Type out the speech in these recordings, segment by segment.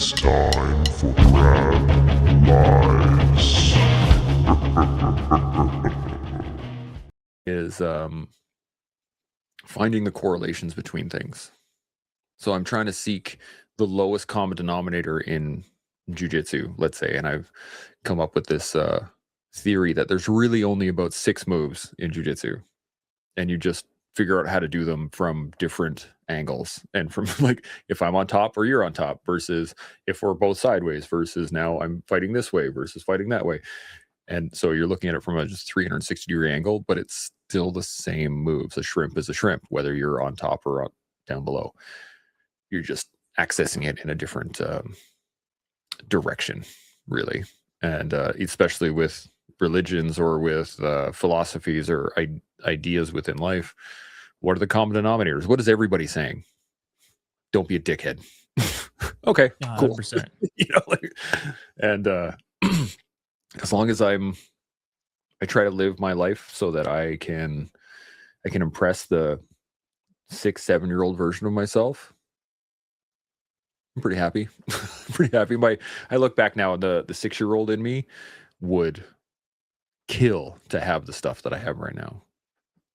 It's time for Grab Lives. Is finding the correlations between things. So I'm trying to seek the lowest common denominator in jujitsu, let's say, and I've come up with this theory that there's really only about 6 moves in jujitsu, and you just figure out how to do them from different angles, and from like if I'm on top or you're on top versus if we're both sideways versus now I'm fighting this way versus fighting that way. And so you're looking at it from a just 360-degree angle, but it's still the same moves. A shrimp is a shrimp, whether you're on top or down below. You're just accessing it in a different direction, really. And especially with religions or with philosophies or ideas within life, what are the common denominators? What is everybody saying? Don't be a dickhead. Okay, cool. 100%. And as long as I try to live my life so that I can impress the 6-7-year-old version of myself, I'm pretty happy. Pretty happy. I look back now, and the 6-year-old in me would kill to have the stuff that I have right now.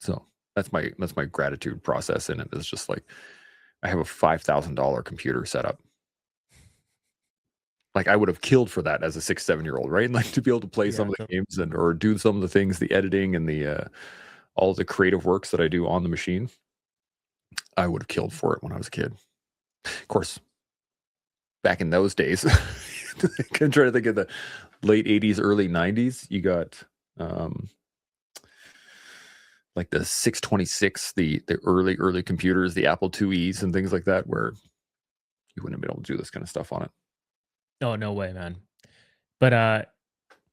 So that's my gratitude process in it. It's just like I have a $5,000 computer set up. Like I would have killed for that as a 6-7-year-old, right? Like to be able to play some of the games or do some of the things, the editing and the all the creative works that I do on the machine. I would have killed for it when I was a kid. Of course, back in those days, I'm trying to think of the late 80s, early 90s. You got like the 626, the early computers, the Apple IIe's and things like that, where you wouldn't have been able to do this kind of stuff on it. Oh, no way, man. But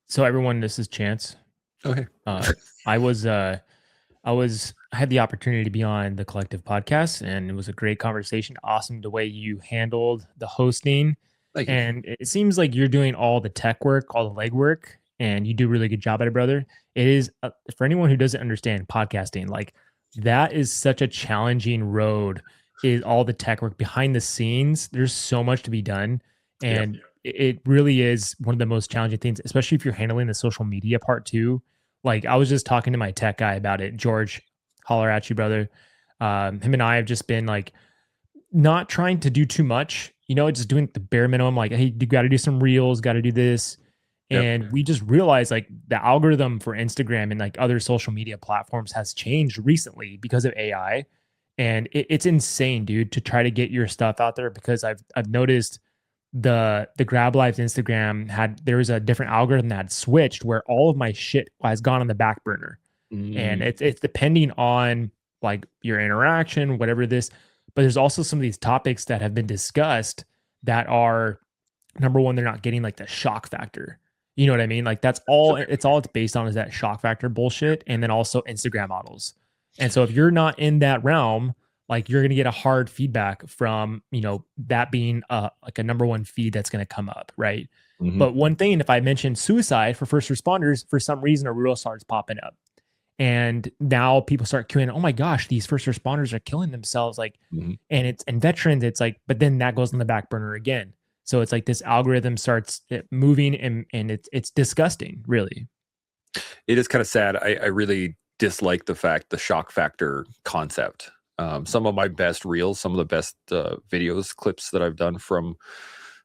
so everyone, this is Chance. Okay. I had the opportunity to be on the Collective podcast, and it was a great conversation. Awesome the way you handled the hosting. Thank you. And it seems like you're doing all the tech work, all the legwork, and you do a really good job at it, brother. It is for anyone who doesn't understand podcasting, like that is such a challenging road. Is all the tech work behind the scenes. There's so much to be done, and it really is one of the most challenging things, especially if you're handling the social media part too. Like I was just talking to my tech guy about it. George, holler at you, brother. Him and I have just been like not trying to do too much, just doing the bare minimum. Like, hey, you got to do some reels, got to do this. And we just realized like the algorithm for Instagram and like other social media platforms has changed recently because of AI. And it's insane, dude, to try to get your stuff out there, because I've noticed the GrabLives Instagram there was a different algorithm that had switched where all of my shit has gone on the back burner. And it's depending on like your interaction, whatever this, but there's also some of these topics that have been discussed that are, number one, they're not getting like the shock factor. You know what I mean? Like that's all it's based on is that shock factor bullshit. And then also Instagram models. And so if you're not in that realm, like you're going to get a hard feedback from, that being like a number one feed that's going to come up. Right. Mm-hmm. But one thing, if I mention suicide for first responders, for some reason, a reel starts popping up. And now people start queuing, oh my gosh, these first responders are killing themselves. Like, and veterans, it's like, but then that goes on the back burner again. So it's like this algorithm starts moving and it's disgusting, really. It is kind of sad. I really dislike the shock factor concept. Some of my best reels, some of the best videos, clips that I've done from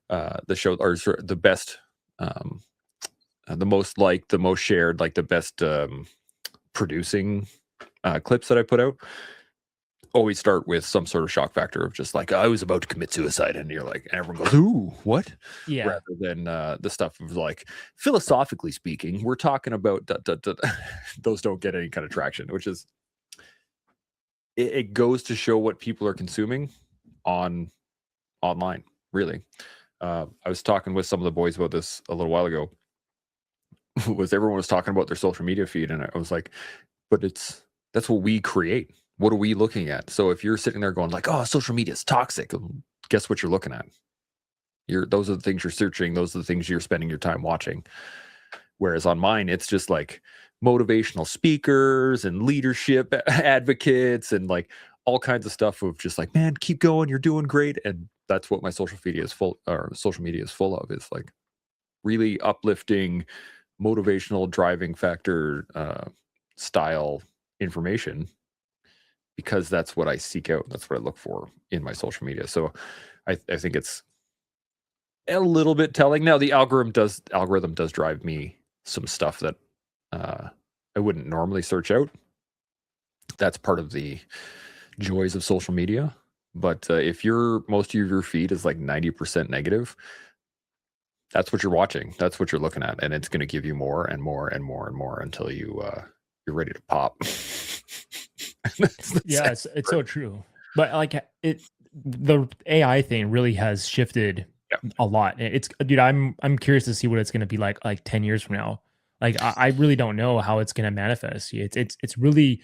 the show are the best, the most liked, the most shared, like the best producing clips that I put out always start with some sort of shock factor of just like, I was about to commit suicide, and you're like, and everyone goes, ooh, what? Yeah. Rather than the stuff of like, philosophically speaking, we're talking about those don't get any kind of traction, which is it goes to show what people are consuming online, really. I was talking with some of the boys about this a little while ago. Everyone was talking about their social media feed, and I was like, but that's what we create. What are we looking at? So if you're sitting there going like, oh, social media is toxic, guess what you're looking at? Those are the things you're searching. Those are the things you're spending your time watching. Whereas on mine, it's just like motivational speakers and leadership advocates and like all kinds of stuff of just like, man, keep going. You're doing great. And that's what my social media is full of, is like really uplifting, motivational, driving factor style information, because that's what I seek out. That's what I look for in my social media. So I think it's a little bit telling. Now the algorithm does drive me some stuff that I wouldn't normally search out. That's part of the joys of social media. But if most of your feed is like 90% negative, that's what you're watching. That's what you're looking at, and it's going to give you more and more and more and more until you're ready to pop. Yeah, it's so true. But like the AI thing really has shifted a lot. It's dude, I'm curious to see what it's going to be like 10 years from now. Like I really don't know how it's going to manifest. It's really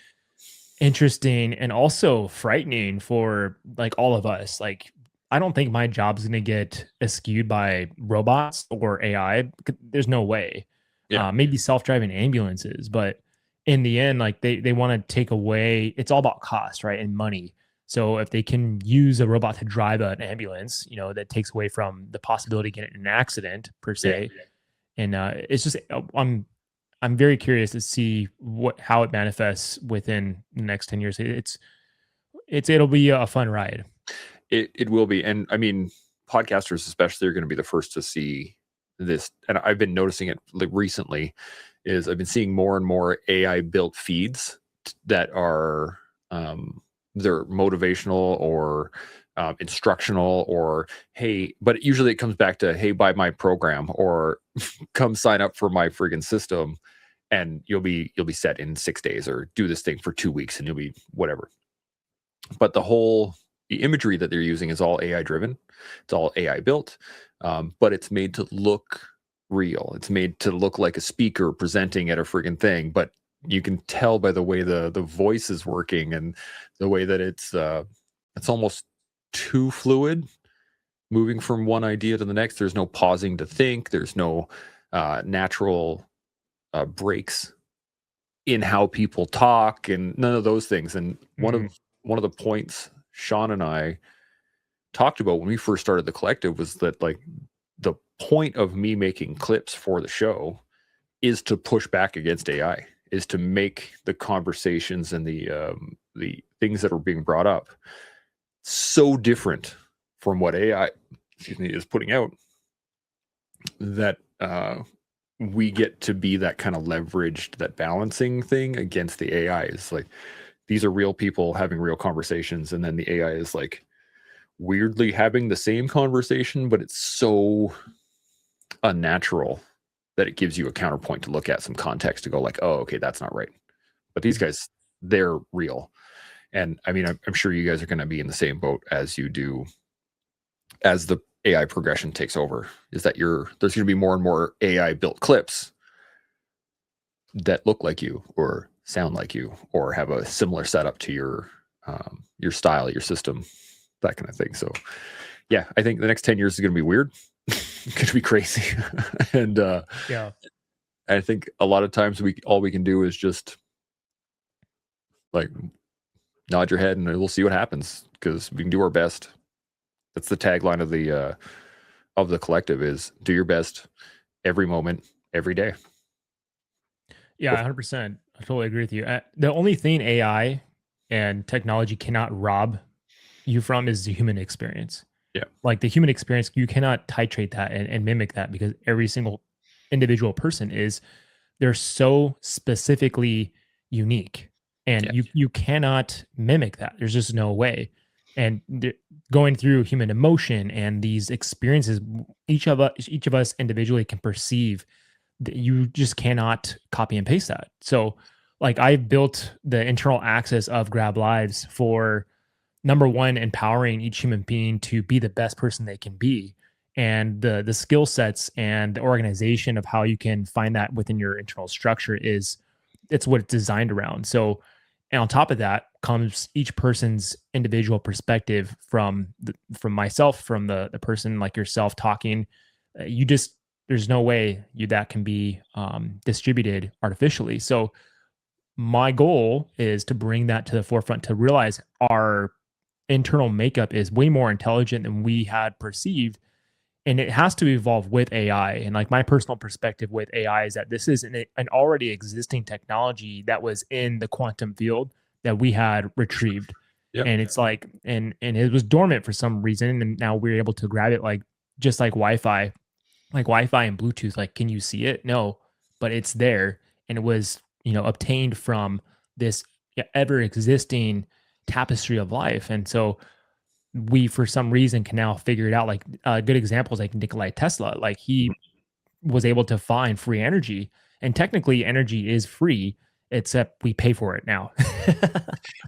interesting and also frightening for like all of us. Like I don't think my job's going to get eschewed by robots or AI. There's no way. Yeah. Maybe self-driving ambulances, but in the end, like they want to take away. It's all about cost, right, and money. So if they can use a robot to drive an ambulance, that takes away from the possibility of getting in an accident per se. And it's just I'm very curious to see how it manifests within the next 10 years. It'll be a fun ride. It will be. And I mean, podcasters especially are going to be the first to see this. And I've been noticing it recently, is I've been seeing more and more AI built feeds that are they're motivational or instructional, or hey, but usually it comes back to, hey, buy my program, or come sign up for my friggin' system and you'll be set in 6 days, or do this thing for 2 weeks and you'll be whatever. But the imagery that they're using is all AI driven. It's all AI built, but it's made to look real. It's made to look like a speaker presenting at a friggin' thing, but you can tell by the way the voice is working and the way that it's almost too fluid, moving from one idea to the next. There's no pausing to think. There's no natural breaks in how people talk, and none of those things. And one of the points Sean and I talked about when we first started the collective was that, like, the point of me making clips for the show is to push back against AI, is to make the conversations and the things that are being brought up so different from what AI is putting out, that we get to be that kind of leveraged, that balancing thing against the AI. Is like, these are real people having real conversations, and then the AI is like weirdly having the same conversation, but it's so unnatural that it gives you a counterpoint to look at, some context to go like, oh, okay, that's not right. But these guys, they're real. And I mean, I'm sure you guys are going to be in the same boat as you do as the AI progression takes over, is that there's going to be more and more AI built clips that look like you or sound like you or have a similar setup to your style, your system, that kind of thing. So yeah, I think the next 10 years is going to be weird. It's going to be crazy. And Yeah, I think a lot of times all we can do is just like nod your head and we'll see what happens, because we can do our best. That's the tagline of the collective, is do your best every moment, every day. yeah, 100%. I totally agree with you. The only thing AI and technology cannot rob you from is the human experience. Yeah. Like the human experience, you cannot titrate that and mimic that, because every single individual person they're so specifically unique, and you cannot mimic that. There's just no way. And going through human emotion and these experiences, each of us individually can perceive, that you just cannot copy and paste that. So like I've built the internal access of GrabLives for, number one, empowering each human being to be the best person they can be, and the skill sets and the organization of how you can find that within your internal structure it's what it's designed around. So, and on top of that comes each person's individual perspective from myself, from the person like yourself talking. There's no way that can be distributed artificially. So my goal is to bring that to the forefront, to realize our internal makeup is way more intelligent than we had perceived. And it has to evolve with AI. And like my personal perspective with AI is that this is an already existing technology that was in the quantum field that we had retrieved. Yep. And it's like, and it was dormant for some reason. And now we're able to grab it, like just like Wi-Fi and Bluetooth. Like, can you see it? No, but it's there. And it was, obtained from this ever existing tapestry of life. And so we, for some reason, can now figure it out. Like good examples, like Nikolai Tesla, like he was able to find free energy, and technically energy is free, except we pay for it now.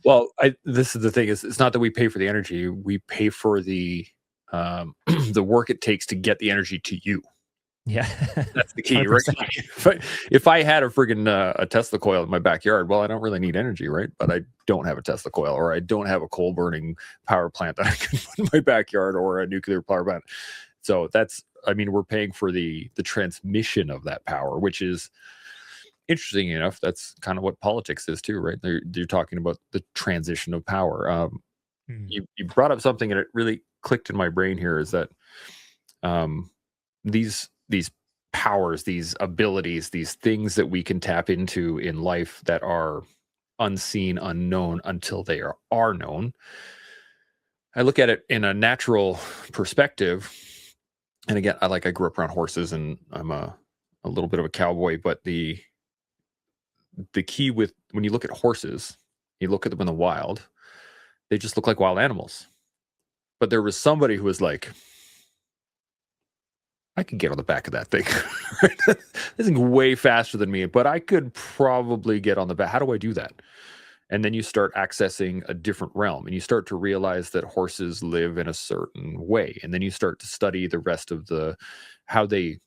Well, this is the thing: is it's not that we pay for the energy; we pay for the the work it takes to get the energy to you. Yeah, that's the key, 100%. Right? If I had a friggin' a Tesla coil in my backyard, well, I don't really need energy, right? But I don't have a Tesla coil, or I don't have a coal burning power plant that I can put in my backyard, or a nuclear power plant. So we're paying for the transmission of that power, which is interesting enough. That's kind of what politics is too, right? You're talking about the transition of power. You brought up something, and it really clicked in my brain here, is that these powers, these abilities, these things that we can tap into in life that are unseen, unknown until they are known. I look at it in a natural perspective. And again, I grew up around horses, and I'm a little bit of a cowboy, but the key with, when you look at horses, you look at them in the wild, they just look like wild animals. But there was somebody who was like, I could get on the back of that thing. This thing's way faster than me, but I could probably get on the back. How do I do that? And then you start accessing a different realm, and you start to realize that horses live in a certain way. And then you start to study the rest of how they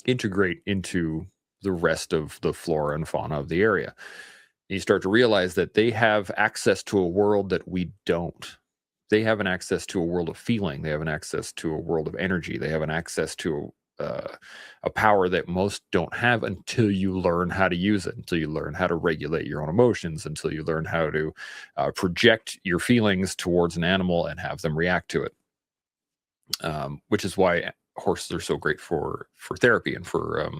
integrate into the rest of the flora and fauna of the area. And you start to realize that they have access to a world that we don't. They have an access to a world of feeling. They have an access to a world of energy. They have an access to a power that most don't have until you learn how to use it, until you learn how to regulate your own emotions, until you learn how to project your feelings towards an animal and have them react to it. Which is why horses are so great for therapy and for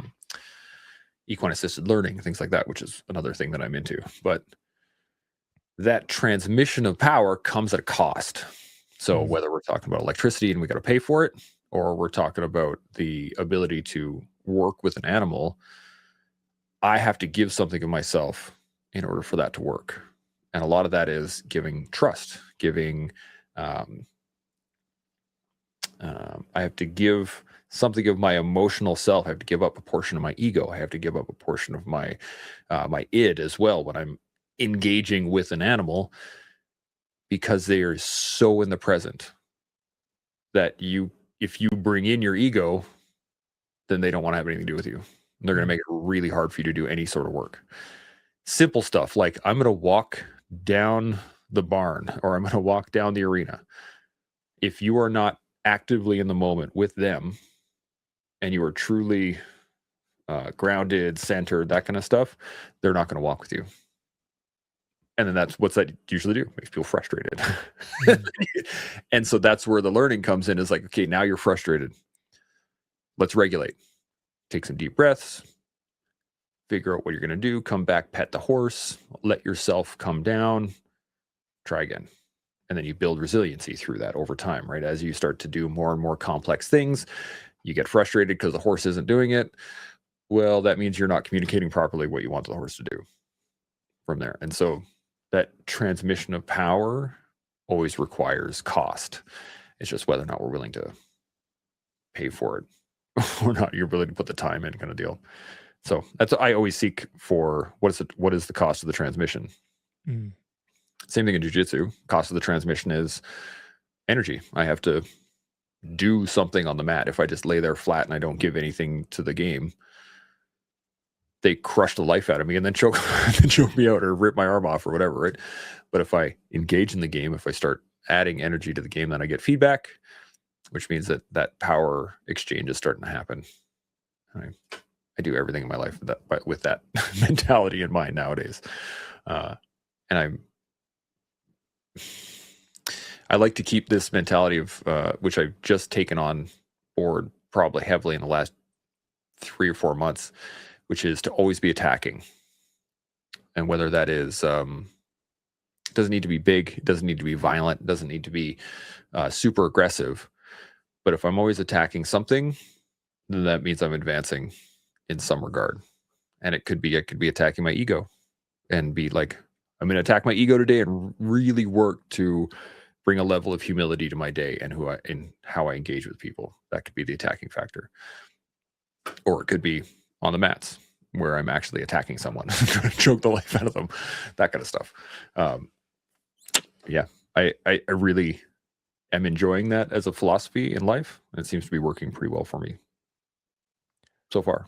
equine assisted learning, things like that, which is another thing that I'm into. But that transmission of power comes at a cost. So whether we're talking about electricity and we got to pay for it, or we're talking about the ability to work with an animal, I have to give something of myself in order for that to work. And a lot of that is giving trust, giving, I have to give something of my emotional self. I have to give up a portion of my ego. I have to give up a portion of my id as well when I'm engaging with an animal, because they are so in the present that if you bring in your ego, then they don't want to have anything to do with you. They're going to make it really hard for you to do any sort of work. Simple stuff like, I'm going to walk down the barn, or I'm going to walk down the arena. If you are not actively in the moment with them, and you are truly grounded, centered, that kind of stuff, they're not going to walk with you. And then what's that usually do? Makes people frustrated. And so that's where the learning comes in, is like, okay, now you're frustrated. Let's regulate. Take some deep breaths, figure out what you're going to do, come back, pet the horse, let yourself come down, try again. And then you build resiliency through that over time, right? As you start to do more and more complex things, you get frustrated because the horse isn't doing it. Well, that means you're not communicating properly what you want the horse to do from there. And so that transmission of power always requires cost. It's just whether or not we're willing to pay for it or not. You're willing to put the time in, kind of deal. So that's what I always seek for. What is the cost of the transmission? Same thing in jiu-jitsu. Cost of the transmission is energy. I have to do something on the mat. If I just lay there flat and I don't give anything to the game, they crush the life out of me and then choke me out or rip my arm off or whatever, right? But if I engage in the game, if I start adding energy to the game, then I get feedback, which means that power exchange is starting to happen. I do everything in my life with that mentality in mind nowadays. And I like to keep this mentality of which I've just taken on board probably heavily in the last 3 or 4 months, which is to always be attacking. And whether that is it doesn't need to be big, it doesn't need to be violent, it doesn't need to be super aggressive. But if I'm always attacking something, then that means I'm advancing in some regard. And I could be attacking my ego and be like, I'm going to attack my ego today and really work to bring a level of humility to my day and how I engage with people. That could be the attacking factor. Or it could be on the mats where I'm actually attacking someone, trying to choke the life out of them, that kind of stuff. Yeah, I really am enjoying that as a philosophy in life. It seems to be working pretty well for me so far.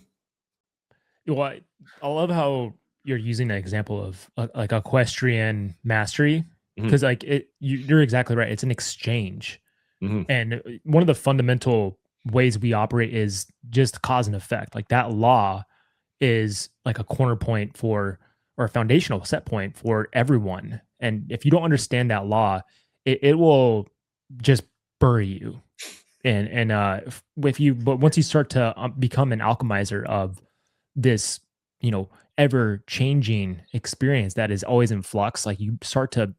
Well, I love how you're using an example of like equestrian mastery, because like you're exactly right. It's an exchange, and one of the fundamental ways we operate is just cause and effect. Like that law is like a corner point for, or a foundational set point for everyone. And if you don't understand that law, it will just bury you. But once you start to become an alchemizer of this, ever changing experience that is always in flux, like you start to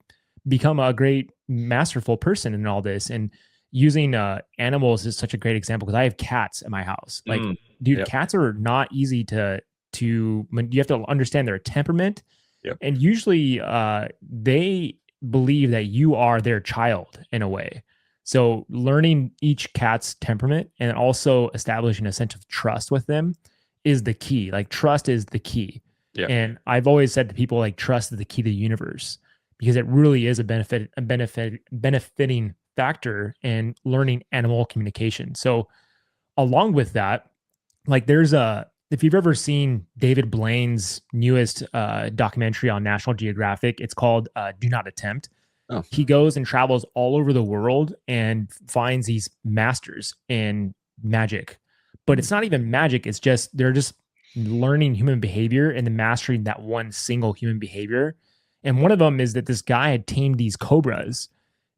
become a great masterful person in all this. And using animals is such a great example, because I have cats in my house. Like, dude, Yep. cats are not easy you have to understand their temperament. Yep. And usually they believe that you are their child in a way. So learning each cat's temperament and also establishing a sense of trust with them is the key. Like trust is the key. Yeah. And I've always said to people, like, trust is the key to the universe, because it really is a benefiting factor in learning animal communication. So along with that, like if you've ever seen David Blaine's newest documentary on National Geographic, it's called Do Not Attempt. Oh. He goes and travels all over the world and finds these masters in magic. But it's not even magic. It's just, they're just learning human behavior and then mastering that one single human behavior. And one of them is that this guy had tamed these cobras,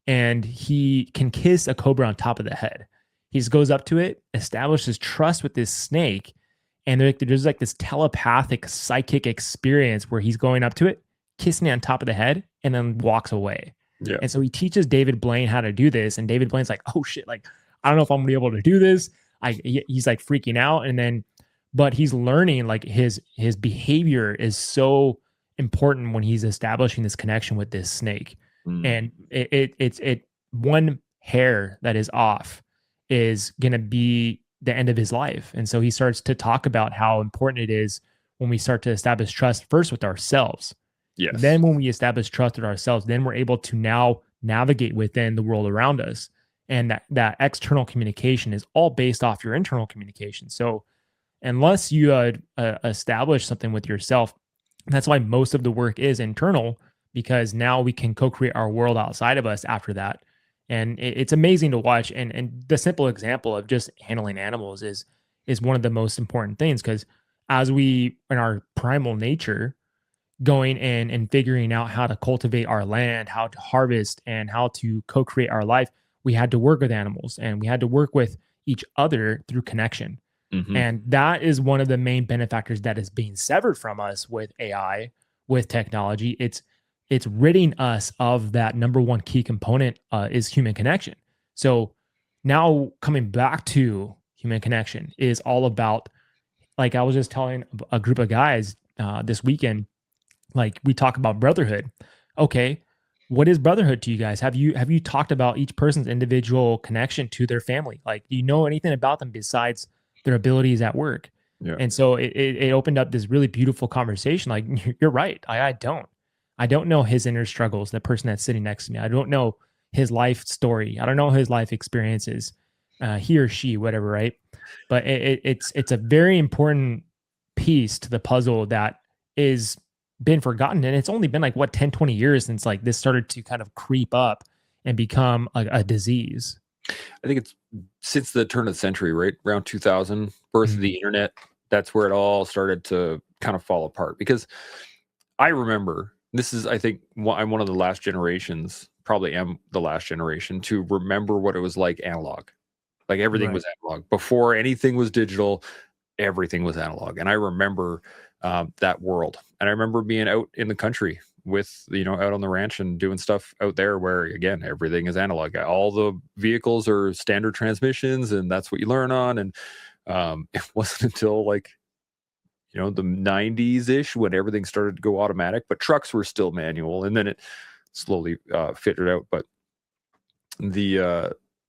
and he can kiss a cobra on top of the head. He just goes up to it, establishes trust with this snake, and there's like this telepathic psychic experience where he's going up to it, kissing it on top of the head, and then walks away. Yeah. And so he teaches David Blaine how to do this, and David Blaine's like, oh shit, like I don't know if I'm gonna be able to do this. He's like freaking out, but he's learning, like his behavior is so important when he's establishing this connection with this snake. And it's one hair that is off is gonna be the end of his life. And so he starts to talk about how important it is when we start to establish trust first with ourselves. Yes. Then when we establish trust with ourselves, then we're able to now navigate within the world around us. And that external communication is all based off your internal communication. So unless you establish something with yourself, that's why most of the work is internal, because now we can co-create our world outside of us after that. And it's amazing to watch. And the simple example of just handling animals is one of the most important things, because as we, in our primal nature, going in and figuring out how to cultivate our land, how to harvest, and how to co-create our life, we had to work with animals, and we had to work with each other through connection. And that is one of the main benefactors that is being severed from us with AI, with technology. It's ridding us of that number one key component is human connection. So now coming back to human connection is all about, like I was just telling a group of guys this weekend, like we talk about brotherhood. Okay, what is brotherhood to you guys? Have you talked about each person's individual connection to their family? Like, do you know anything about them besides their abilities at work? Yeah. And so it opened up this really beautiful conversation. Like, you're right. I don't know his inner struggles, the person that's sitting next to me. I don't know his life story. I don't know his life experiences, he or she, whatever, right? But it's a very important piece to the puzzle that is been forgotten. And it's only been like, what, 10, 20 years since like this started to kind of creep up and become a disease. I think it's since the turn of the century, right? Around 2000, birth of the internet. That's where it all started to kind of fall apart. Because I remember, this is, I think, I'm one of the last generations probably am the last generation to remember what it was like analog. Like everything was analog. Before anything was digital, everything was analog. And I remember that world. And I remember being out in the country with, out on the ranch and doing stuff out there where, again, everything is analog. All the vehicles are standard transmissions, and that's what you learn on. And it wasn't until the 90s-ish when everything started to go automatic, but trucks were still manual, and then it slowly fitted out. But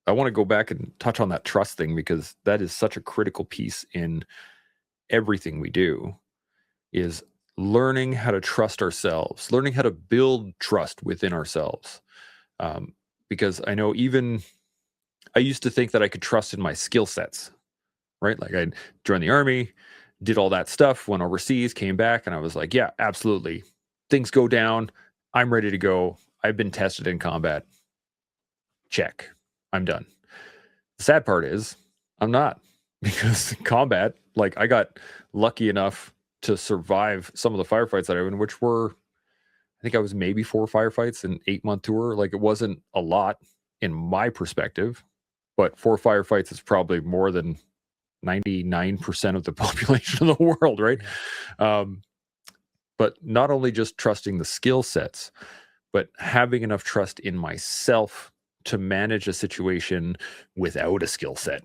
I want to go back and touch on that trust thing, because that is such a critical piece in everything we do, is learning how to trust ourselves, learning how to build trust within ourselves. Because I know I used to think that I could trust in my skill sets, right? Like I joined the Army, did all that stuff, went overseas, came back, and I was like, yeah, absolutely. Things go down. I'm ready to go. I've been tested in combat. Check. I'm done. The sad part is I'm not, because combat, I got lucky enough to survive some of the firefights that I was in, which were, I think I was maybe 4 firefights in 8-month tour. It wasn't a lot in my perspective, but 4 firefights is probably more than 99% of the population of the world, right? But not only just trusting the skill sets, but having enough trust in myself to manage a situation without a skill set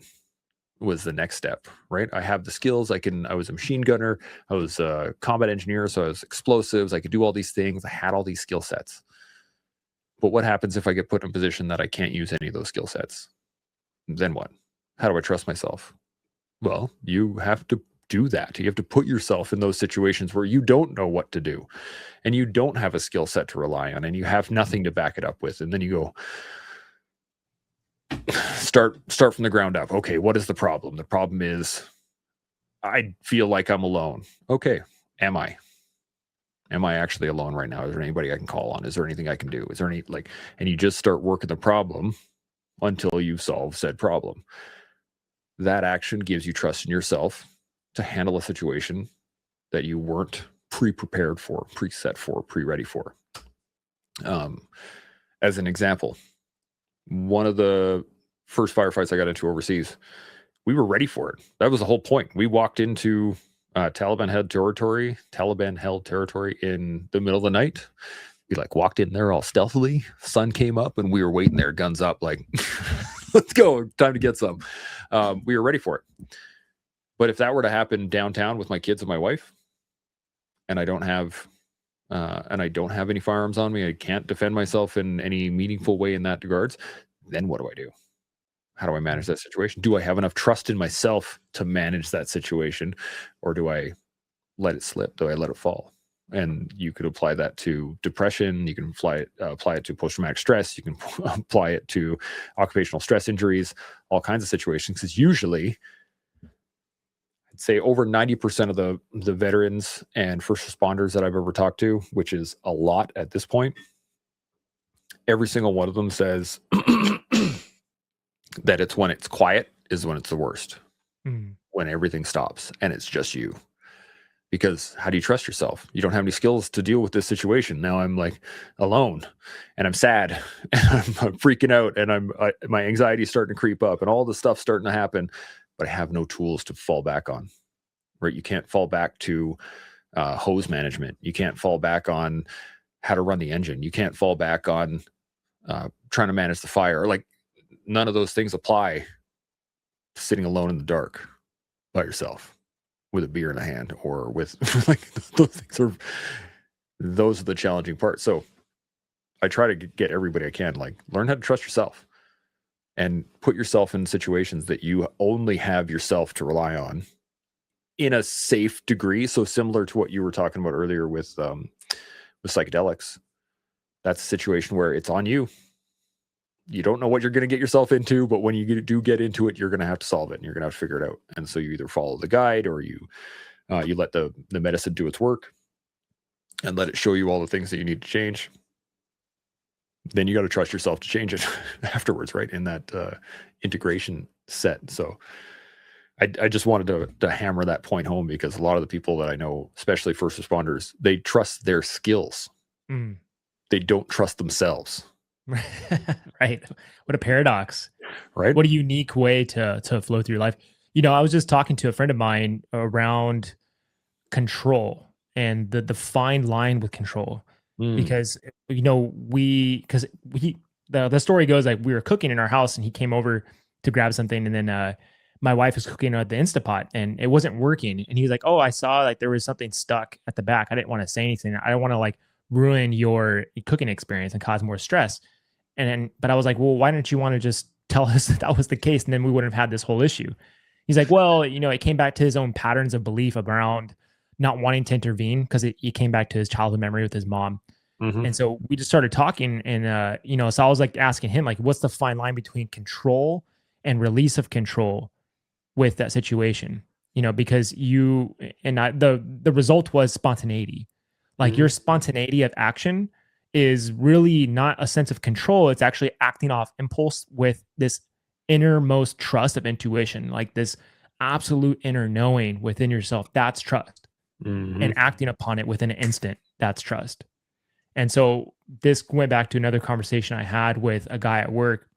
was the next step, right? I have the skills. I was a machine gunner. I was a combat engineer. So I was explosives. I could do all these things. I had all these skill sets. But what happens if I get put in a position that I can't use any of those skill sets? Then what? How do I trust myself? Well, you have to do that. You have to put yourself in those situations where you don't know what to do, and you don't have a skill set to rely on, and you have nothing to back it up with. And then you go, start from the ground up. Okay, what is the problem? The problem is I feel like I'm alone. Okay, am I actually alone right now? Is there anybody I can call on? Is there anything I can do? Is there any and you just start working the problem until you solve said problem. That action gives you trust in yourself to handle a situation that you weren't pre-prepared for, preset for, pre-ready for. As an example, one of the first firefights I got into overseas, we were ready for it. That was the whole point. We walked into Taliban-held territory in the middle of the night. We walked in there all stealthily. Sun came up and we were waiting there, guns up, let's go, time to get some. We were ready for it. But if that were to happen downtown with my kids and my wife, and I don't have any firearms on me, I can't defend myself in any meaningful way in that regards, then what do I do? How do I manage that situation? Do I have enough trust in myself to manage that situation, or do I let it slip? Do I let it fall? And you could apply that to depression. You can apply it to post-traumatic stress. You can apply it to occupational stress injuries, all kinds of situations. Because usually, I'd say over 90% of the veterans and first responders that I've ever talked to, which is a lot at this point, every single one of them says that it's when it's quiet is when it's the worst. When everything stops and it's just you. Because how do you trust yourself? You don't have any skills to deal with this situation. Now I'm alone, and I'm sad, and I'm freaking out, and my anxiety is starting to creep up, and all the stuff starting to happen, but I have no tools to fall back on. Right? You can't fall back to hose management. You can't fall back on how to run the engine. You can't fall back on trying to manage the fire. None of those things apply to sitting alone in the dark by yourself with a beer in the hand, or with those are the challenging parts. So I try to get everybody I can, learn how to trust yourself and put yourself in situations that you only have yourself to rely on in a safe degree. So similar to what you were talking about earlier with psychedelics, that's a situation where it's on you. You don't know what you're going to get yourself into, but when you do get into it, you're going to have to solve it, and you're going to have to figure it out. And so you either follow the guide, or you let the medicine do its work and let it show you all the things that you need to change. Then you got to trust yourself to change it afterwards, right? In that integration set. So I just wanted to hammer that point home, because a lot of the people that I know, especially first responders, they trust their skills. They don't trust themselves. Right. What a paradox. right? What a unique way to flow through life. I was just talking to a friend of mine around control and the fine line with control Mm, because the story goes like we were cooking in our house and he came over to grab something and then my wife was cooking at the Instapot and it wasn't working and he's like, oh, I saw like there was something stuck at the back. I didn't want to say anything. I don't want to like ruin your cooking experience and cause more stress. But I was like, well, why didn't you want to just tell us that was the case and then we wouldn't have had this whole issue? He's like, well, it came back to his own patterns of belief around not wanting to intervene because it came back to his childhood memory with his mom. hmm And so we just started talking and so I was like asking him like what's the fine line between control and release of control with that situation? Because the result was spontaneity. Like hmm your spontaneity of action is really not a sense of control, it's actually acting off impulse with this innermost trust of intuition, like this absolute inner knowing within yourself. That's trust, hmm and acting upon it within an instant, that's trust. And so this went back to another conversation I had with a guy at work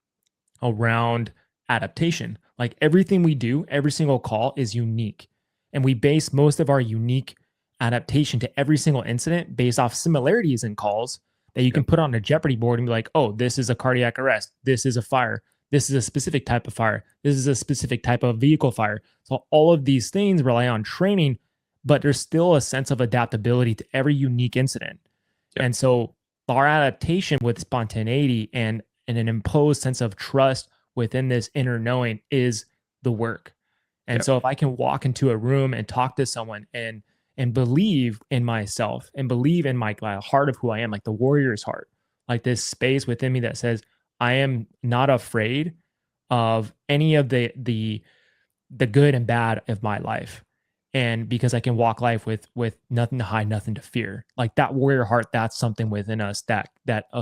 around adaptation. Like everything we do, every single call is unique. And we base most of our unique adaptation to every single incident based off similarities in calls that you can Yep. put on a Jeopardy board and be like, oh, this is a cardiac arrest. This is a fire. This is a specific type of fire. This is a specific type of vehicle fire. So all of these things rely on training, but there's still a sense of adaptability to every unique incident. Yep. And so our adaptation with spontaneity and an imposed sense of trust within this inner knowing is the work. And Yep. so if I can walk into a room and talk to someone and believe in myself and believe in my heart of who I am, like the warrior's heart, like this space within me that says, I am not afraid of any of the good and bad of my life. And because I can walk life with nothing to hide, nothing to fear, like that warrior heart, that's something within us that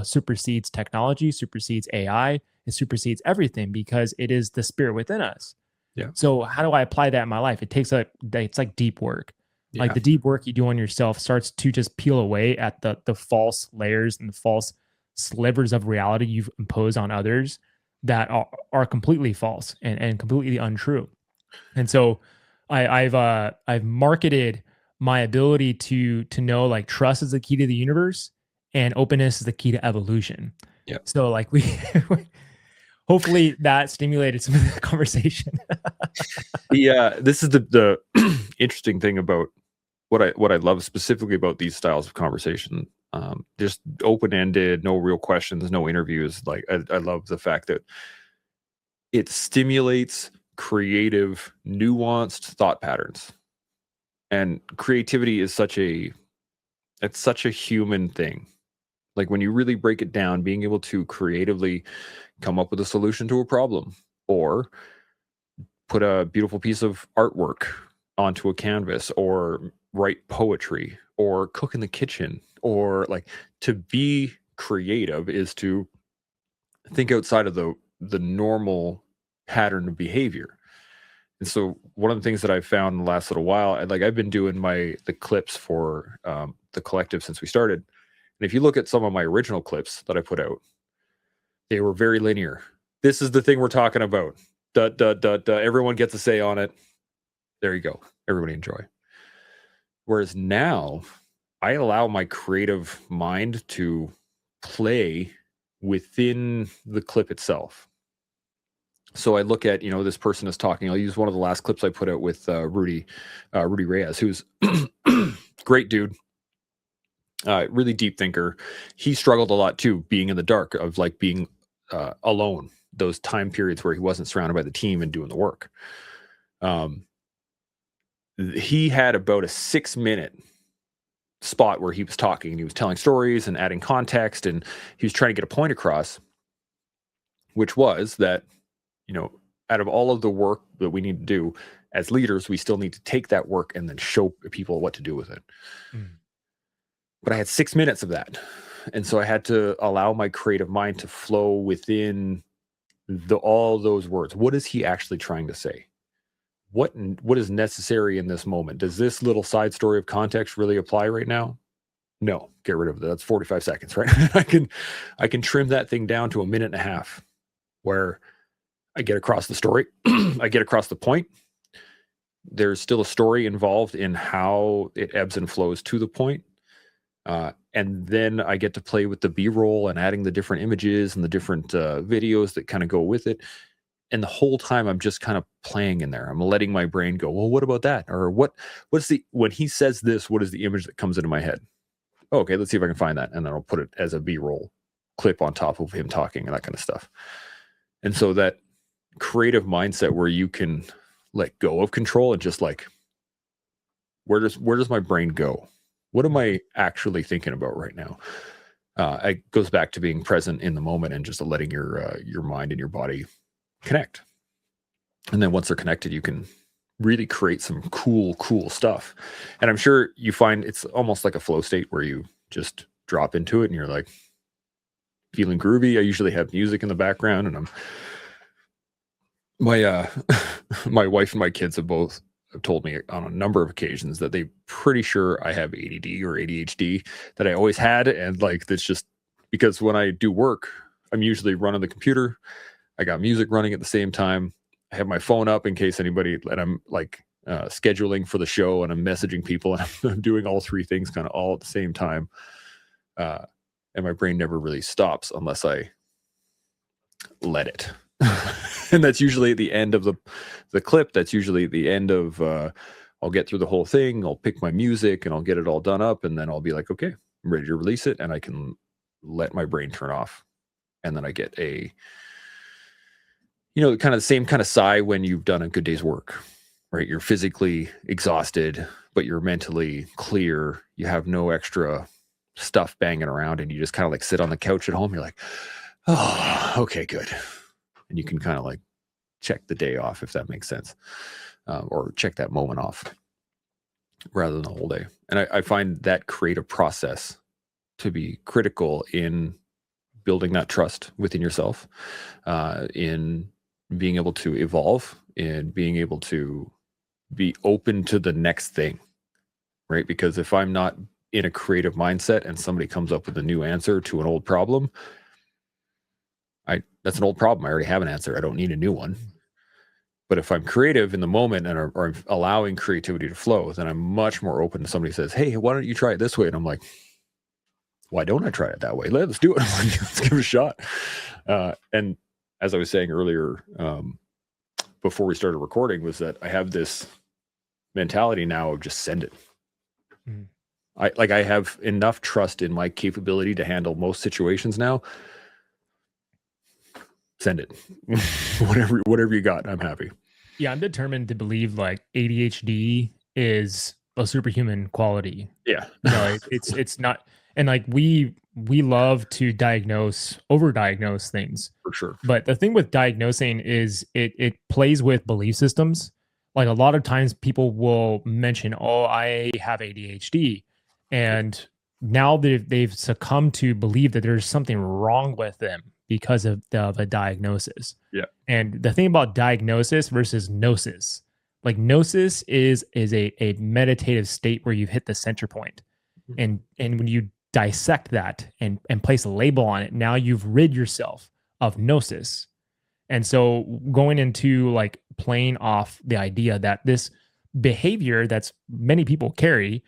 supersedes technology, supersedes AI, it supersedes everything because it is the spirit within us. Yeah. So how do I apply that in my life? It's like deep work. Yeah. Like the deep work you do on yourself starts to just peel away at the false layers and the false slivers of reality you've imposed on others that are completely false and completely untrue. And so I've marketed my ability to know like trust is the key to the universe and openness is the key to evolution. Yep. So like we hopefully that stimulated some of the conversation. This is the interesting thing about what I love specifically about these styles of conversation. Just open-ended, no real questions, no interviews. Like I love the fact that it stimulates creative, nuanced thought patterns. And creativity is such a human thing. Like when you really break it down, being able to creatively come up with a solution to a problem or put a beautiful piece of artwork onto a canvas or write poetry or cook in the kitchen, or like to be creative is to think outside of the normal pattern of behavior. And so one of the things that I've found in the last little while, I've been doing the clips for the collective since we started. And if you look at some of my original clips that I put out, they were very linear. This is the thing we're talking about. Duh, duh, duh, duh. Everyone gets a say on it. There you go. Everybody enjoy. Whereas now I allow my creative mind to play within the clip itself. So I look at, this person is talking. I'll use one of the last clips I put out with Rudy Reyes, who's great dude, really deep thinker. He struggled a lot too, being in the dark of like being alone, those time periods where he wasn't surrounded by the team and doing the work. He had about a 6-minute spot where he was talking and he was telling stories and adding context, and he was trying to get a point across, which was that, out of all of the work that we need to do as leaders, we still need to take that work and then show people what to do with it. Mm. But I had 6 minutes of that. And so I had to allow my creative mind to flow within all those words. What is he actually trying to say? What is necessary in this moment? Does this little side story of context really apply right now? No, get rid of it. That's 45 seconds, right? I can trim that thing down to a minute and a half where I get across the story. I get across the point. There's still a story involved in how it ebbs and flows to the point. And then I get to play with the B-roll and adding the different images and the different videos that kind of go with it. And the whole time I'm just kind of playing in there. I'm letting my brain go, well, what about that? Or when he says this, what is the image that comes into my head? Oh, okay, let's see if I can find that. And then I'll put it as a B-roll clip on top of him talking and that kind of stuff. And so that creative mindset where you can let go of control and just like, where does my brain go? What am I actually thinking about right now? It goes back to being present in the moment and just letting your mind and your body connect. And then once they're connected, you can really create some cool stuff. And I'm sure you find it's almost like a flow state where you just drop into it and you're like feeling groovy. I usually have music in the background, and my wife and my kids have both told me on a number of occasions that they're pretty sure I have ADD or ADHD that I always had. And like, that's just because when I do work, I'm usually running the computer. I got music running at the same time. I have my phone up in case anybody, and I'm like scheduling for the show, and I'm messaging people, and I'm doing all three things kind of all at the same time. And my brain never really stops unless I let it. And that's usually at the end of the clip. That's usually at the end of, I'll get through the whole thing. I'll pick my music and I'll get it all done up. And then I'll be like, okay, I'm ready to release it. And I can let my brain turn off. And then I get a, kind of the same kind of sigh when you've done a good day's work, right? You're physically exhausted, but you're mentally clear. You have no extra stuff banging around, and you just kind of like sit on the couch at home. You're like, oh, okay, good. And you can kind of like check the day off, if that makes sense, or check that moment off rather than the whole day. And I find that creative process to be critical in building that trust within yourself, in being able to evolve, and being able to be open to the next thing, right? Because if I'm not in a creative mindset and somebody comes up with a new answer to an old problem, that's an old problem. I already have an answer. I don't need a new one. But if I'm creative in the moment and or allowing creativity to flow, then I'm much more open to somebody says, hey, why don't you try it this way? And I'm like, why don't I try it that way? Let's do it. Let's give it a shot. And as I was saying earlier, before we started recording, was that I have this mentality now of just send it. Mm. I have enough trust in my capability to handle most situations now. Send it. whatever you got, I'm happy. Yeah, I'm determined to believe like ADHD is a superhuman quality. Yeah. It's not, and like we love to overdiagnose things. For sure. But the thing with diagnosing is it plays with belief systems. Like a lot of times people will mention, oh, I have ADHD. And now they've succumbed to believe that there's something wrong with them because of a diagnosis. Yeah. And the thing about diagnosis versus gnosis, like gnosis is a meditative state where you've hit the center point. Mm-hmm. And when you dissect that and place a label on it, now you've rid yourself of gnosis. And so going into like playing off the idea that this behavior that's many people carry,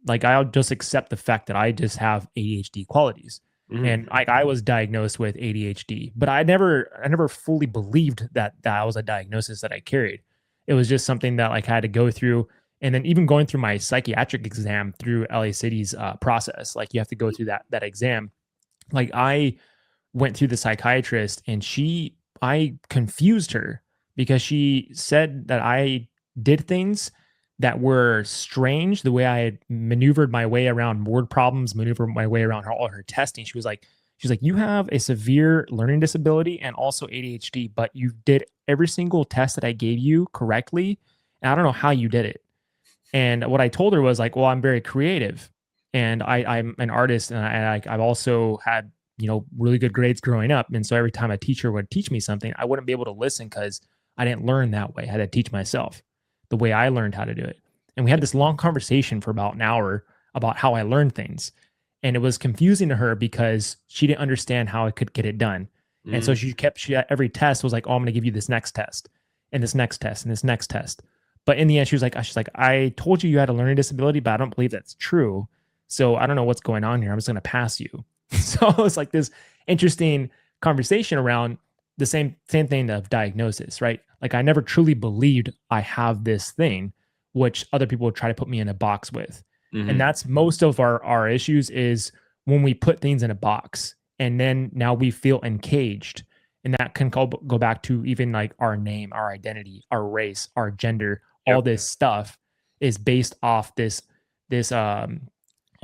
like I'll just accept the fact that I just have ADHD qualities. Mm-hmm. And I was diagnosed with ADHD, but I never fully believed that was a diagnosis that I carried. It was just something that like I had to go through. And then even going through my psychiatric exam through LA City's process, like you have to go through that exam. Like I went through the psychiatrist, and I confused her because she said that I did things that were strange, the way I had maneuvered my way around word problems, maneuvered my way around all her testing. She's like, you have a severe learning disability and also ADHD, but you did every single test that I gave you correctly. And I don't know how you did it. And what I told her was like, well, I'm very creative, and I'm an artist, and I've also had, really good grades growing up. And so every time a teacher would teach me something, I wouldn't be able to listen because I didn't learn that way. I had to teach myself the way I learned how to do it. And we had this long conversation for about an hour about how I learned things. And it was confusing to her because she didn't understand how I could get it done. And so she at every test was like, oh, I'm going to give you this next test and this next test and this next test. But in the end, she's like, I told you had a learning disability, but I don't believe that's true. So I don't know what's going on here. I'm just going to pass you. So it's like this interesting conversation around the same thing of diagnosis, right? Like I never truly believed I have this thing, which other people would try to put me in a box with. And that's most of our issues is when we put things in a box and then now we feel encaged. And that can go back to even like our name, our identity, our race, our gender, all this stuff is based off this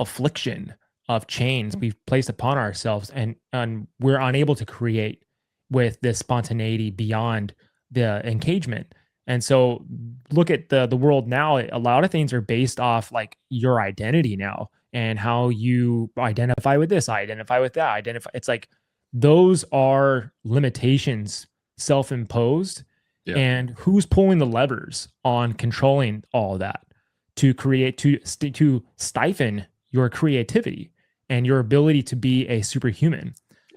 affliction of chains we've placed upon ourselves, and we're unable to create with this spontaneity beyond the engagement. And so look at the world now. A lot of things are based off like your identity now and how you identify with this, identify with that, it's like those are limitations self-imposed. And who's pulling the levers on controlling all that to create to stifle your creativity and your ability to be a superhuman.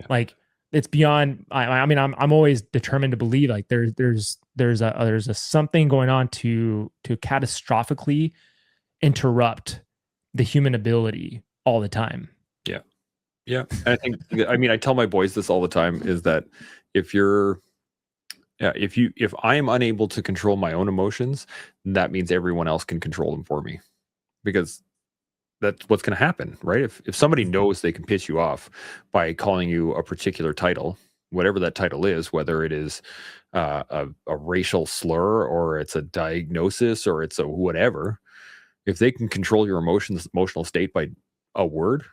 Like it's beyond. I mean, I'm always determined to believe like there's a something going on to catastrophically interrupt the human ability all the time. Yeah. And I think, I mean, I tell my boys this all the time is that if I am unable to control my own emotions, that means everyone else can control them for me, because that's what's going to happen, right? If somebody knows they can piss you off by calling you a particular title, whatever that title is, whether it is a racial slur or it's a diagnosis or it's a whatever, if they can control your emotional state by a word,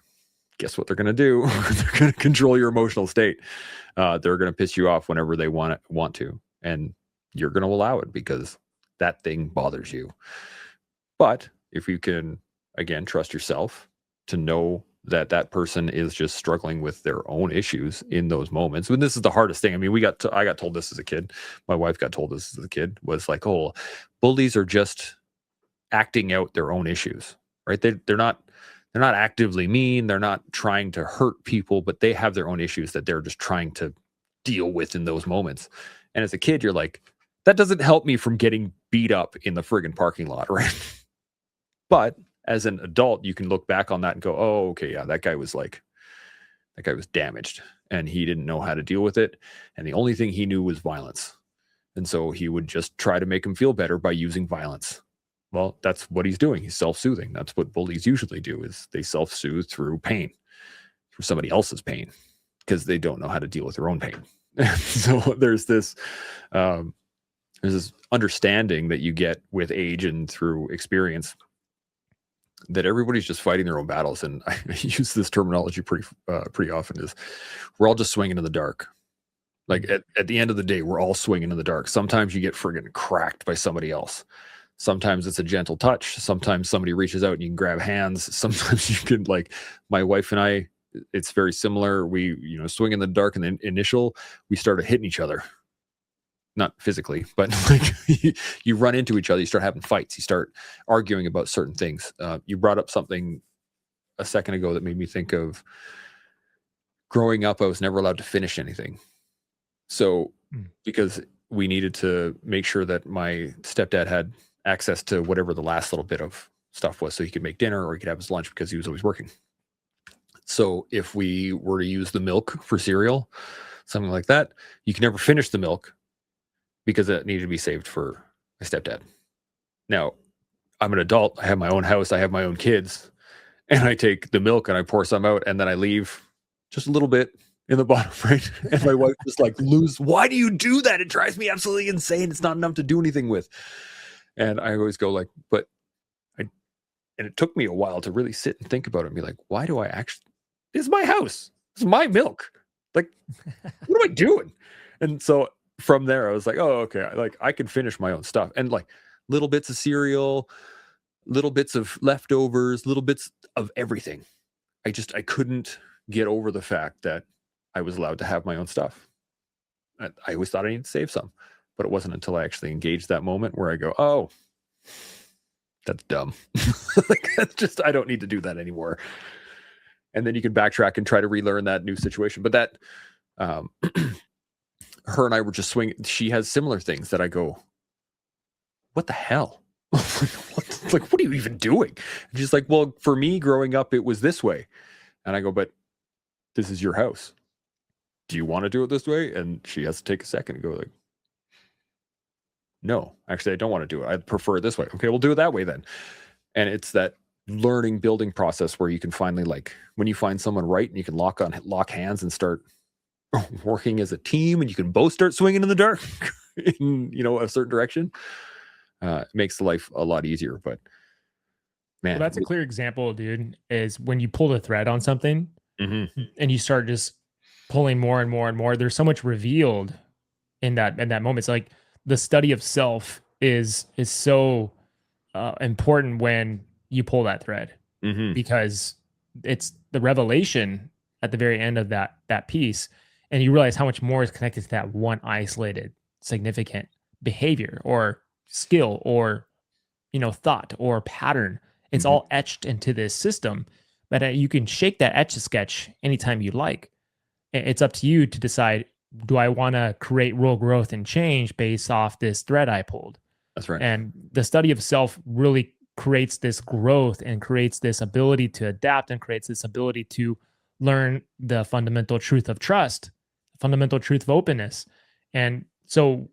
guess what they're going to do? They're going to control your emotional state. They're going to piss you off whenever they want to, and you're going to allow it because that thing bothers you. But if you can, again, trust yourself to know that that person is just struggling with their own issues in those moments. When this is the hardest thing. I mean, I got told this as a kid. My wife got told this as a kid, was like, oh, bullies are just acting out their own issues, right? They're not actively mean. They're not trying to hurt people, but they have their own issues that they're just trying to deal with in those moments. And as a kid, you're like, that doesn't help me from getting beat up in the friggin' parking lot, right? But as an adult, you can look back on that and go, oh, okay, yeah, that guy was damaged and he didn't know how to deal with it. And the only thing he knew was violence. And so he would just try to make him feel better by using violence. Well, that's what he's doing. He's self-soothing. That's what bullies usually do, is they self-soothe through pain, through somebody else's pain, because they don't know how to deal with their own pain. So there's this understanding that you get with age and through experience that everybody's just fighting their own battles. And I use this terminology pretty often, is we're all just swinging in the dark. Like at the end of the day, we're all swinging in the dark. Sometimes you get friggin' cracked by somebody else. Sometimes it's a gentle touch. Sometimes somebody reaches out and you can grab hands. Sometimes you can, like my wife and I, it's very similar. We, swing in the dark, and then we started hitting each other. Not physically, but like you run into each other, you start having fights, you start arguing about certain things. You brought up something a second ago that made me think of growing up. I was never allowed to finish anything. So because we needed to make sure that my stepdad had access to whatever the last little bit of stuff was, so he could make dinner or he could have his lunch, because he was always working. So if we were to use the milk for cereal, something like that, you can never finish the milk because it needed to be saved for my stepdad. Now, I'm an adult. I have my own house. I have my own kids. And I take the milk and I pour some out, and then I leave just a little bit in the bottom, right? And my wife just like, why do you do that? It drives me absolutely insane. It's not enough to do anything with. And I always go like, and it took me a while to really sit and think about it and be like, why do I actually, this is my house. This is my milk. Like, what am I doing? And so from there, I was like, oh, okay. Like I can finish my own stuff. And like little bits of cereal, little bits of leftovers, little bits of everything. I couldn't get over the fact that I was allowed to have my own stuff. I always thought I needed to save some, but it wasn't until I actually engaged that moment where I go, oh, that's dumb. Like, that's just, I don't need to do that anymore. And then you can backtrack and try to relearn that new situation. But that, her and I were just swinging. She has similar things that I go, what the hell? Like, what are you even doing? And she's like, well, for me growing up, it was this way. And I go, but this is your house. Do you want to do it this way? And she has to take a second and go like, no, actually, I don't want to do it. I prefer it this way. Okay, we'll do it that way then. And it's that learning, building process where you can finally, like, when you find someone right and you can lock hands and start working as a team, and you can both start swinging in the dark in, you know, a certain direction. It makes life a lot easier. But man, Well, that's a clear example, dude, is when you pull the thread on something and you start just pulling more and more and more, there's so much revealed in that moment. It's like the study of self is so important when you pull that thread, because it's the revelation at the very end of that piece, and you realize how much more is connected to that one isolated significant behavior or skill or, you know, thought or pattern. It's all etched into this system, but you can shake that etch a sketch anytime you like. It's up to you to decide, do I want to create real growth and change based off this thread I pulled? That's right. And the study of self really creates this growth and creates this ability to adapt and creates this ability to learn the fundamental truth of trust, fundamental truth of openness. And so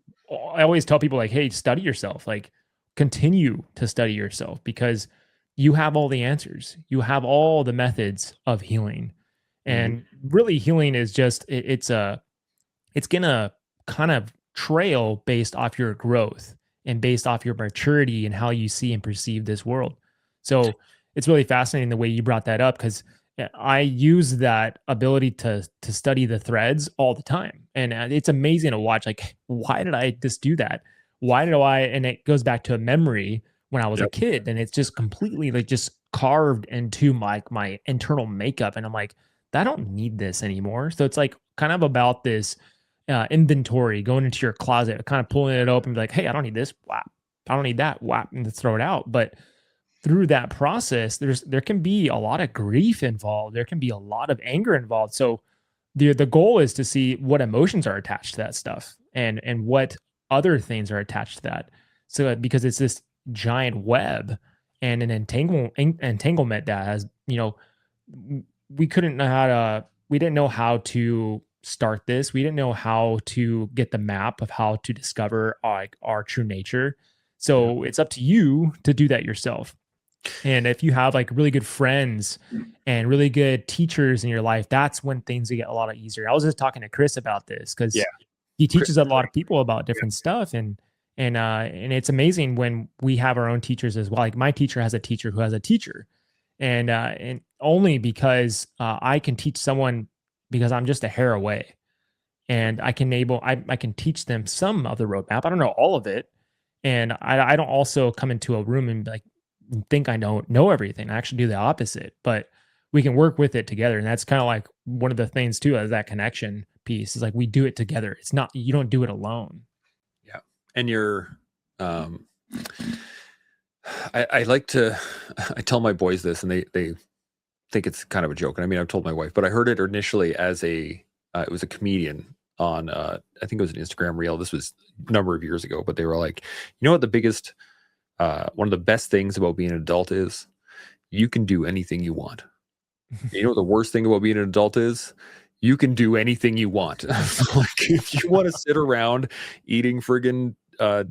I always tell people, like, hey, study yourself, like, continue to study yourself, because you have all the answers. You have all the methods of healing. And really, healing is just, it's gonna kind of trail based off your growth and based off your maturity and how you see and perceive this world. So it's really fascinating the way you brought that up, because I use that ability to study the threads all the time. And it's amazing to watch, like, why did I just do that? Why did I, and it goes back to a memory when I was a kid, and it's just completely like just carved into my internal makeup. And I'm like, I don't need this anymore. So it's like kind of about this inventory, going into your closet, kind of pulling it open, and be like, hey, I don't need this. Whap. I don't need that. Whap, and throw it out. But through that process, there can be a lot of grief involved. There can be a lot of anger involved. So the goal is to see what emotions are attached to that stuff, and what other things are attached to that. So because it's this giant web and an entanglement that has, you know, we didn't know how to start this. We didn't know how to get the map of how to discover our true nature. So it's up to you to do that yourself. And if you have like really good friends and really good teachers in your life, that's when things get a lot easier. I was just talking to Chris about this, because he teaches a lot of people about different stuff, and it's amazing when we have our own teachers as well. Like, my teacher has a teacher who has a teacher, and only because I can teach someone, because I'm just a hair away, and I can teach them some of the roadmap. I don't know all of it, and I don't also come into a room and like think I know everything. I actually do the opposite, but we can work with it together. And that's kind of like one of the things too, as that connection piece is like, we do it together. It's not, you don't do it alone. Yeah. And you're, I like to, I tell my boys this, and they think it's kind of a joke. And I mean, I've told my wife, but I heard it initially as it was a comedian on, I think it was an Instagram reel. This was a number of years ago, but they were like, you know what the biggest, one of the best things about being an adult is? You can do anything you want. You know what the worst thing about being an adult is? You can do anything you want. Like, if you want to sit around eating friggin'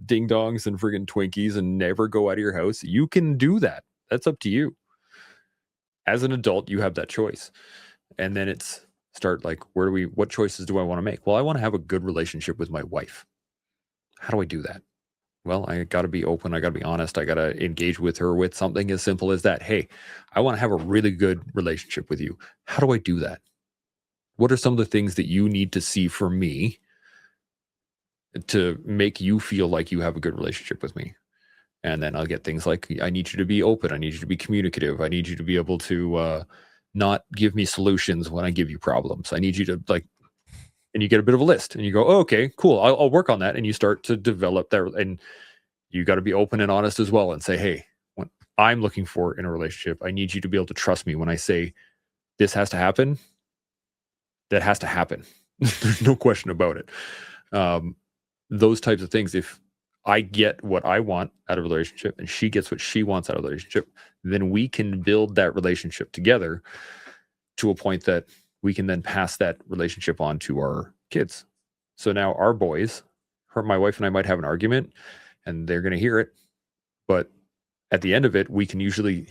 ding dongs and friggin' Twinkies and never go out of your house, you can do that. That's up to you. As an adult, you have that choice. And then it's start like, what choices do I want to make? Well, I want to have a good relationship with my wife. How do I do that? Well, I got to be open. I got to be honest. I got to engage with her with something as simple as that. Hey, I want to have a really good relationship with you. How do I do that? What are some of the things that you need to see from me to make you feel like you have a good relationship with me? And then I'll get things like, I need you to be open. I need you to be communicative. I need you to be able to not give me solutions when I give you problems. I need you to like, and you get a bit of a list and you go, oh, okay, cool. I'll work on that. And you start to develop that. And you got to be open and honest as well and say, hey, I'm looking for in a relationship. I need you to be able to trust me when I say this has to happen. That has to happen. There's no question about it. Those types of things. If I get what I want out of a relationship and she gets what she wants out of a relationship, then we can build that relationship together to a point that we can then pass that relationship on to our kids. So now our boys, my wife and I might have an argument and they're going to hear it. But at the end of it, we can usually,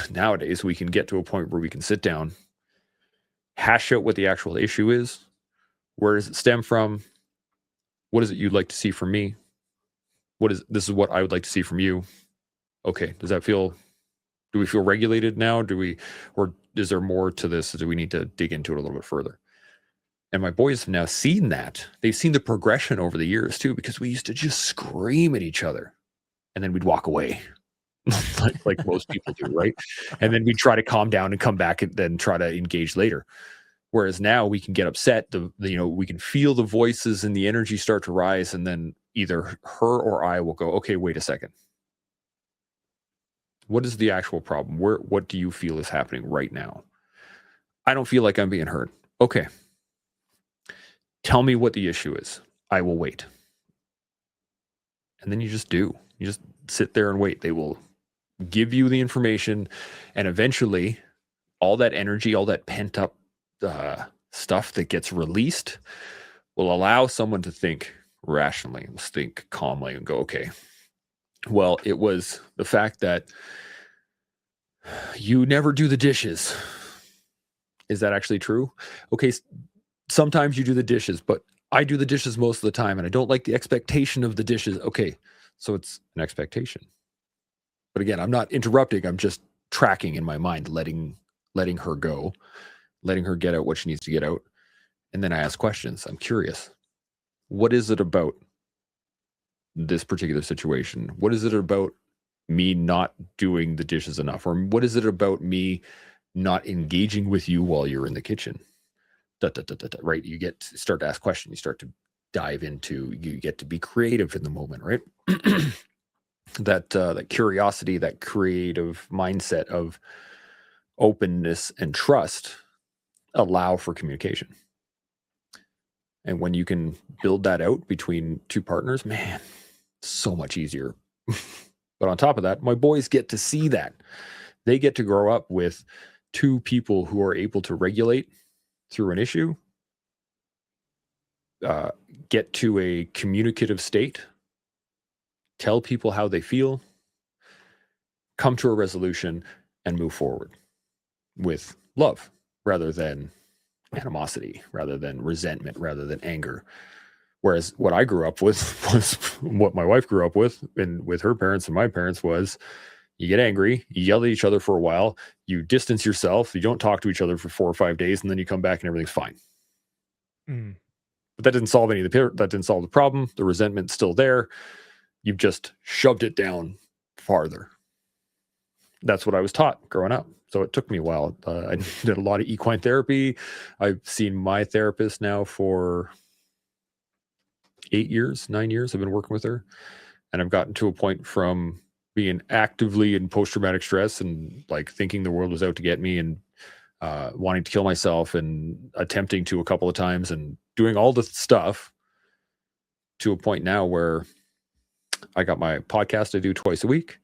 nowadays, we can get to a point where we can sit down, hash out what the actual issue is. Where does it stem from? What is it you'd like to see from me? This is what I would like to see from you. Okay. Do we feel regulated now? Or is there more to this? Do we need to dig into it a little bit further? And my boys have now seen that. They've seen the progression over the years too, because we used to just scream at each other and then we'd walk away like most people do, right? And then we'd try to calm down and come back and then try to engage later. Whereas now we can get upset, we can feel the voices and the energy start to rise, and then either her or I will go, okay, wait a second. What is the actual problem? What do you feel is happening right now? I don't feel like I'm being heard. Okay. Tell me what the issue is. I will wait. And then you just do. You just sit there and wait. They will give you the information, and eventually all that energy, all that pent up stuff that gets released will allow someone to think rationally, think calmly, and go, okay, well, it was the fact that you never do the dishes. Is that actually true? Okay, sometimes you do the dishes, but I do the dishes most of the time, and I don't like the expectation of the dishes. Okay, so it's an expectation. But again, I'm not interrupting. I'm just tracking in my mind, letting her go, letting her get out what she needs to get out. And then I ask questions. I'm curious. What is it about this particular situation? What is it about me not doing the dishes enough? Or what is it about me not engaging with you while you're in the kitchen? Right? You start to ask questions. You start to dive into, you get to be creative in the moment, right? That curiosity, that creative mindset of openness and trust allow for communication. And when you can build that out between two partners, man, so much easier. But on top of that, my boys get to see that. They get to grow up with two people who are able to regulate through an issue, get to a communicative state, tell people how they feel, come to a resolution, and move forward with love rather than animosity, rather than resentment, rather than anger. Whereas what I grew up with was what my wife grew up with, and with her parents and my parents, was you get angry, you yell at each other for a while, you distance yourself, you don't talk to each other for 4 or 5 days, and then you come back and everything's fine. But that didn't solve the problem. The resentment's still there. You've just shoved it down farther. That's what I was taught growing up. So it took me a while. I did a lot of equine therapy. I've seen my therapist now for 9 years. I've been working with her. And I've gotten to a point from being actively in post-traumatic stress and like thinking the world was out to get me and wanting to kill myself and attempting to a couple of times and doing all the stuff, to a point now where I got my podcast I do twice a week.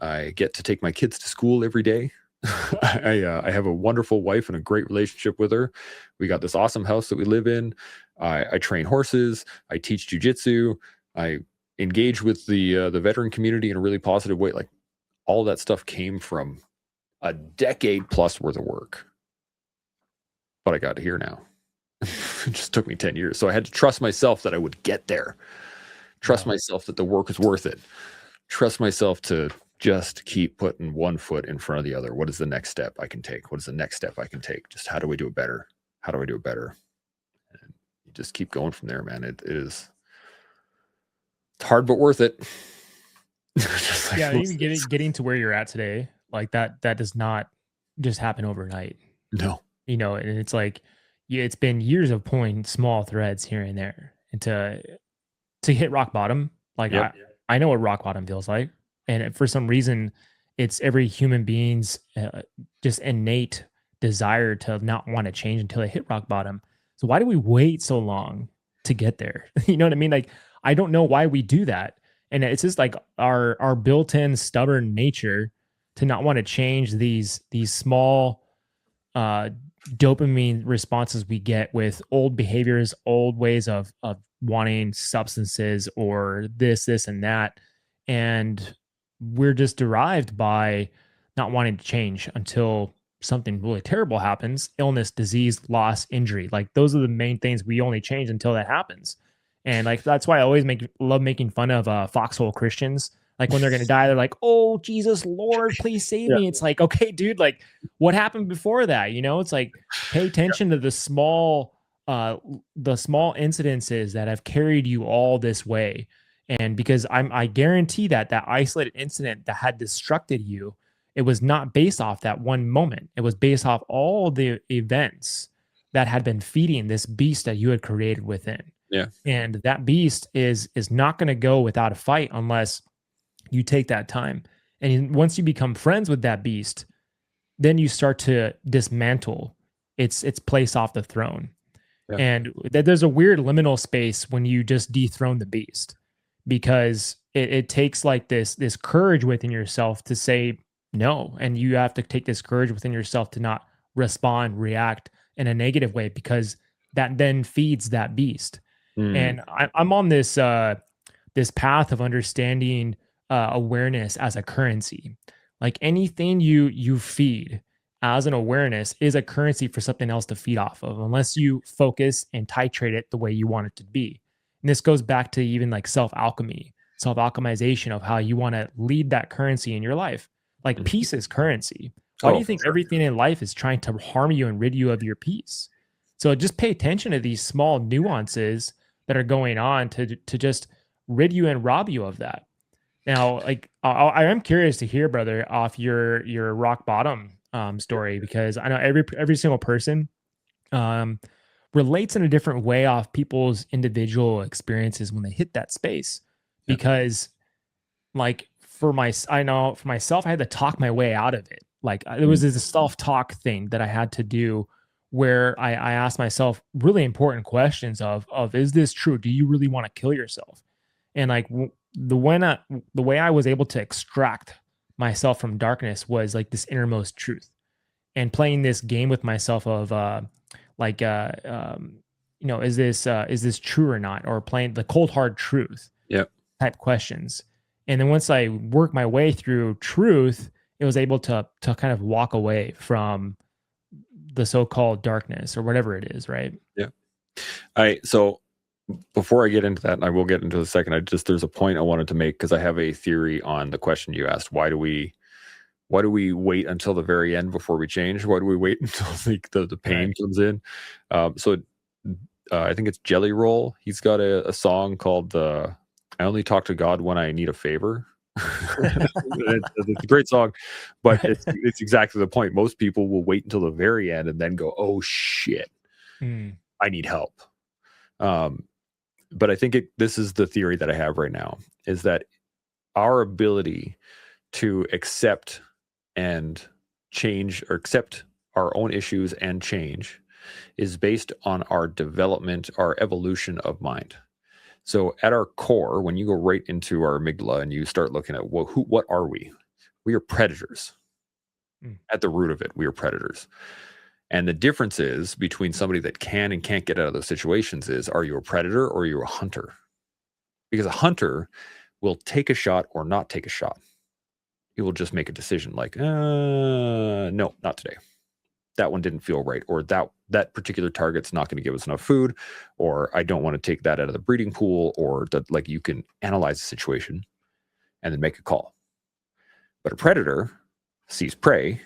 I get to take my kids to school every day. I have a wonderful wife and a great relationship with her. We got this awesome house that we live in. I train horses. I teach jujitsu. I engage with the veteran community in a really positive way. Like, all that stuff came from a decade plus worth of work. But I got to here now. It just took me 10 years. So I had to trust myself that I would get there. Trust myself that the work is worth it. Trust myself to just keep putting one foot in front of the other. What is the next step I can take? What is the next step I can take? Just how do we do it better? How do I do it better? And you just keep going from there, man. It's hard, but worth it. Like, yeah, even getting to where you're at today, like that does not just happen overnight. No. And it's like, it's been years of pulling small threads here and there, and to hit rock bottom. Like, I know what rock bottom feels like. And for some reason, it's every human being's just innate desire to not want to change until they hit rock bottom. So why do we wait so long to get there? You know what I mean? Like, I don't know why we do that. And it's just like our built-in stubborn nature to not want to change these small uh dopamine responses we get with old behaviors, old ways of wanting substances or this and that. And we're just derived by not wanting to change until something really terrible happens: illness, disease, loss, injury. Like, those are the main things we only change until that happens. And like, that's why I always love making fun of foxhole Christians. Like, when they're gonna die, they're like, "Oh, Jesus, Lord, please save Yeah. me." It's like, okay, dude, like, what happened before that? You know, it's like, pay attention to the small incidences that have carried you all this way. And because I guarantee that that isolated incident that had destructed you, it was not based off that one moment. It was based off all the events that had been feeding this beast that you had created within. Yeah. And that beast is not going to go without a fight unless you take that time. And once you become friends with that beast, then you start to dismantle its place off the throne. Yeah. And there's a weird liminal space when you just dethrone the beast, because it takes like this courage within yourself to say no. And you have to take this courage within yourself to not respond, react in a negative way, because that then feeds that beast. And I'm on this path of understanding awareness as a currency. Like, anything you feed as an awareness is a currency for something else to feed off of, unless you focus and titrate it the way you want it to be. And this goes back to even like self alchemy, self alchemization of how you want to lead that currency in your life. Like, peace is currency. Why do you think everything in life is trying to harm you and rid you of your peace? So just pay attention to these small nuances that are going on to just rid you and rob you of that. Now, like, I am curious to hear, brother, off your rock bottom story, because I know every single person um, relates in a different way off people's individual experiences when they hit that space. Yeah. Because, like, I know for myself, I had to talk my way out of it. Like, there was this self-talk thing that I had to do, where I asked myself really important questions of is this true? Do you really want to kill yourself? And like, the way I was able to extract myself from darkness was like this innermost truth, and playing this game with myself of is this true or not, or playing the cold hard truth type questions. And then once I worked my way through truth, it was able to kind of walk away from the so-called darkness or whatever it is, right? Yeah. So before I get into that, and I will get into the second, there's a point I wanted to make, because I have a theory on the question you asked. Why do we wait until the very end before we change? Why do we wait until the pain comes in? I think it's Jelly Roll. He's got a song called "I Only Talk to God When I Need a Favor." It's a great song, but it's exactly the point. Most people will wait until the very end and then go, "Oh shit, I need help." But I think this is the theory that I have right now, is that our ability to accept and change, or accept our own issues and change, is based on our development, our evolution of mind. So at our core, when you go right into our amygdala and you start looking at what are we? We are predators. At the root of it, we are predators. And the difference is between somebody that can and can't get out of those situations is, are you a predator or are you a hunter? Because a hunter will take a shot or not take a shot. He will just make a decision like, no, not today. That one didn't feel right, or that particular target's not going to give us enough food, or I don't want to take that out of the breeding pool, or that, like, you can analyze the situation and then make a call. But a predator sees prey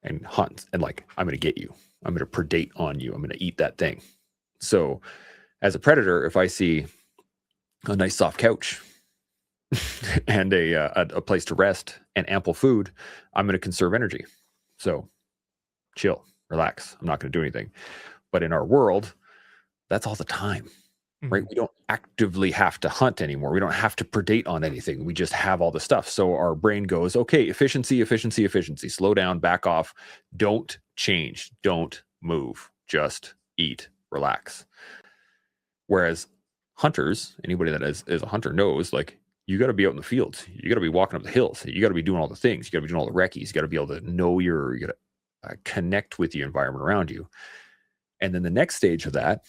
and hunts, and like, I'm going to get you. I'm going to predate on you. I'm going to eat that thing. So as a predator, if I see a nice soft couch and a place to rest and ample food, I'm going to conserve energy. So chill, relax. I'm not going to do anything. But in our world, that's all the time. right? We don't actively have to hunt anymore. We don't have to predate on anything. We just have all the stuff. So our brain goes, okay, efficiency, efficiency, efficiency. Slow down, back off. Don't change. Don't move. Just eat, relax. Whereas hunters, anybody that is a hunter knows, like, you got to be out in the fields. You got to be walking up the hills. You got to be doing all the things. You got to be doing all the recce's. You got to be able to know you got to connect with the environment around you. And then the next stage of that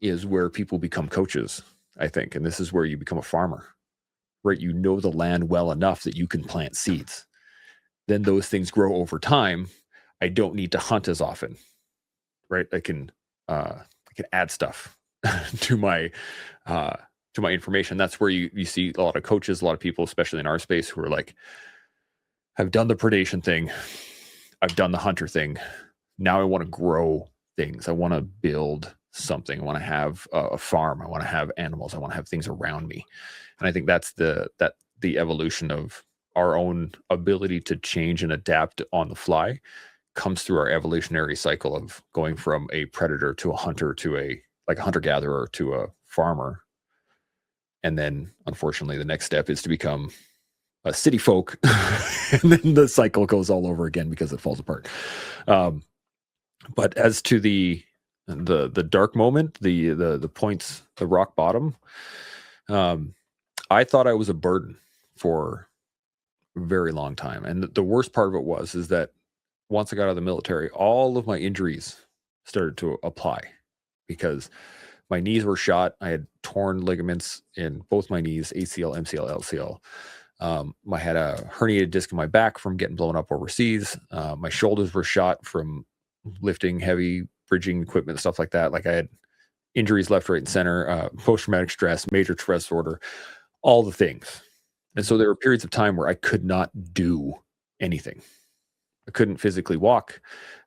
is where people become coaches, I think. And this is where you become a farmer, right? You know the land well enough that you can plant seeds. Then those things grow over time. I don't need to hunt as often, right? I can add stuff to my information. That's where you see a lot of coaches, a lot of people, especially in our space, who are like, I've done the predation thing. I've done the hunter thing. Now I want to grow things. I want to build something. I want to have a farm. I want to have animals. I want to have things around me. And I think that's the evolution of our own ability to change and adapt on the fly comes through our evolutionary cycle of going from a predator to a hunter to a hunter-gatherer to a farmer. And then, unfortunately, the next step is to become a city folk. And then the cycle goes all over again because it falls apart. But as to the dark moment, the points, the rock bottom, I thought I was a burden for a very long time. And the worst part of it is that once I got out of the military, all of my injuries started to apply because my knees were shot. I had torn ligaments in both my knees, ACL, MCL, LCL. I had a herniated disc in my back from getting blown up overseas. My shoulders were shot from lifting heavy bridging equipment, stuff like that. Like, I had injuries left, right, and center, post-traumatic stress, major stress disorder, all the things. And so there were periods of time where I could not do anything. I couldn't physically walk.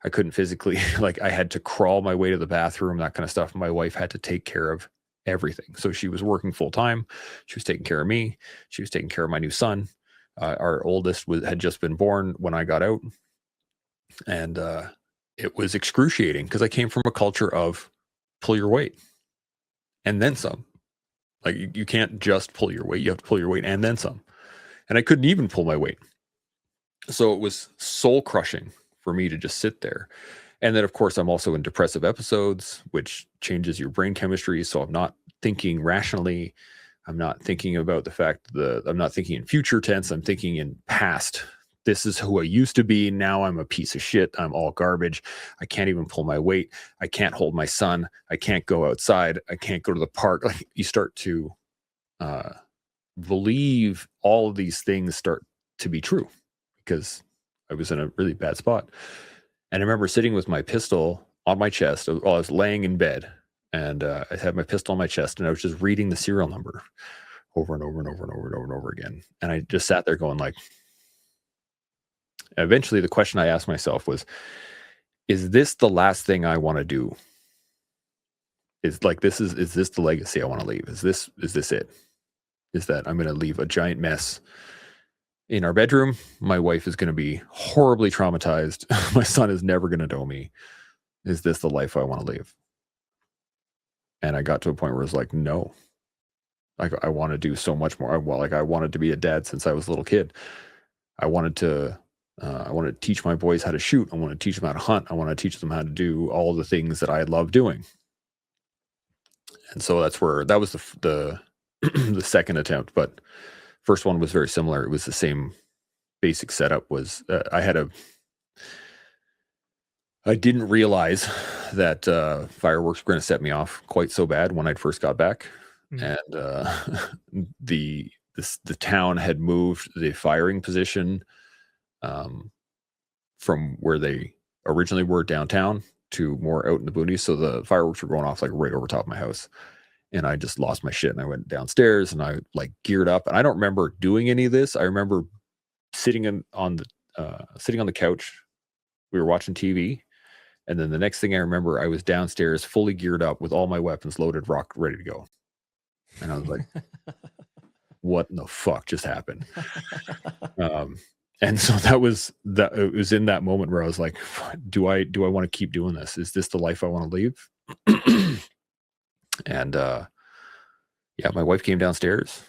I couldn't physically, I had to crawl my way to the bathroom, that kind of stuff. My wife had to take care of everything. So she was working full time. She was taking care of me. She was taking care of my new son. Our oldest had just been born when I got out. And it was excruciating because I came from a culture of pull your weight and then some. Like, you can't just pull your weight. You have to pull your weight and then some. And I couldn't even pull my weight. So it was soul crushing for me to just sit there. And then, of course, I'm also in depressive episodes, which changes your brain chemistry. So I'm not thinking rationally. I'm not thinking about the fact that I'm not thinking in future tense. I'm thinking in past. This is who I used to be. Now I'm a piece of shit. I'm all garbage. I can't even pull my weight. I can't hold my son. I can't go outside. I can't go to the park. Like, you start to believe all of these things start to be true because I was in a really bad spot. And I remember sitting with my pistol on my chest while I was laying in bed, and I had my pistol on my chest, and I was just reading the serial number over and over and over and over and over and over again. And I just sat there going, like, eventually the question I asked myself was, is this the last thing I want to do? Is this the legacy I want to leave? Is this it? Is that I'm going to leave a giant mess in our bedroom? My wife is going to be horribly traumatized. My son is never going to know me. Is this the life I want to live? And I got to a point where I was like, no. Like, I want to do so much more. I wanted to be a dad since I was a little kid. I wanted to teach my boys how to shoot. I want to teach them how to hunt. I want to teach them how to do all the things that I love doing. And so that was the the second attempt, but first one was very similar. It was the same basic setup. Was I didn't realize that fireworks were going to set me off quite so bad when I first got back. And the town had moved the firing position from where they originally were downtown to more out in the boonies. So the fireworks were going off like right over top of my house. And I just lost my shit. And I went downstairs and I geared up. And I don't remember doing any of this. I remember sitting on the couch. We were watching TV. And then the next thing I remember, I was downstairs fully geared up with all my weapons loaded, ready to go. And I was like, what in the fuck just happened? And so it was in that moment where I was like, do I want to keep doing this? Is this the life I want to leave? And yeah, my wife came downstairs.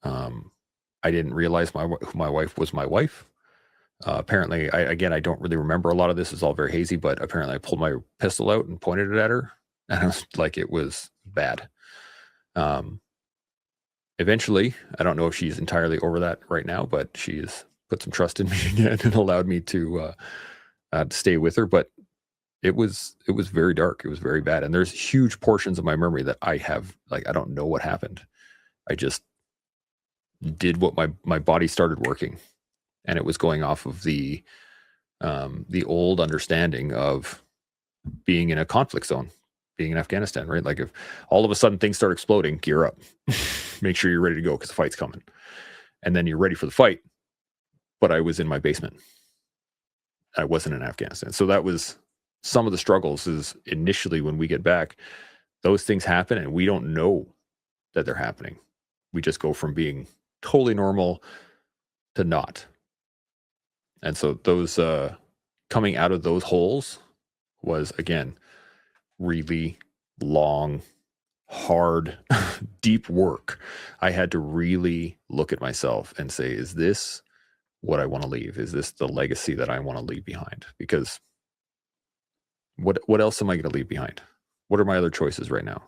I didn't realize my wife was my wife. Apparently, I don't really remember a lot of this. It's all very hazy, but apparently I pulled my pistol out and pointed it at her, and I was like, it was bad. Eventually, I don't know if she's entirely over that right now, but she's put some trust in me again and allowed me to stay with her. But it was very dark. It was very bad, and there's huge portions of my memory that I have, like, I don't know what happened. I just did what my body started working, and it was going off of the old understanding of being in a conflict zone, being in Afghanistan, right? Like, if all of a sudden things start exploding, gear up, make sure you're ready to go because the fight's coming, and then you're ready for the fight. But I was in my basement. I wasn't in Afghanistan, so that was some of the struggles. Is initially when we get back, those things happen, and we don't know that they're happening. We just go from being totally normal to not. And so those coming out of those holes was, again, really long, hard, deep work. I had to really look at myself and say, is this what I want to leave? Is this the legacy that I want to leave behind? Because what else am I going to leave behind? What are my other choices right now?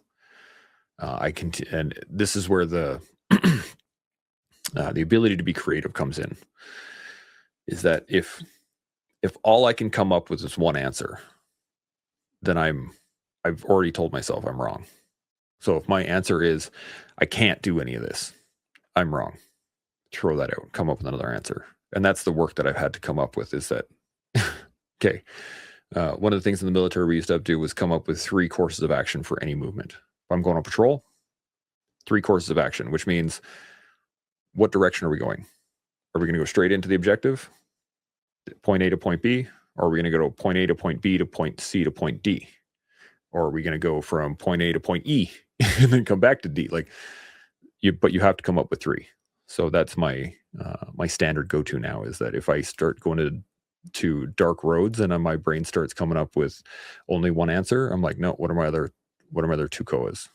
And this is where the ability to be creative comes in. Is that if all I can come up with is one answer, then I've already told myself I'm wrong. So if my answer is I can't do any of this, I'm wrong. Throw that out, come up with another answer. And that's the work that I've had to come up with, is that, okay, one of the things in the military we used to do was come up with 3 courses of action for any movement. If I'm going on patrol, 3 courses of action, which means, what direction are we going? Are we going to go straight into the objective, point A to point B? Or are we going to go to point A to point B to point C to point D? Or are we going to go from point A to point E and then come back to D? Like, but you have to come up with 3. So that's my my standard go-to now, is that if I start going to dark roads and my brain starts coming up with only one answer, I'm like, no, what are my other 2 COAs?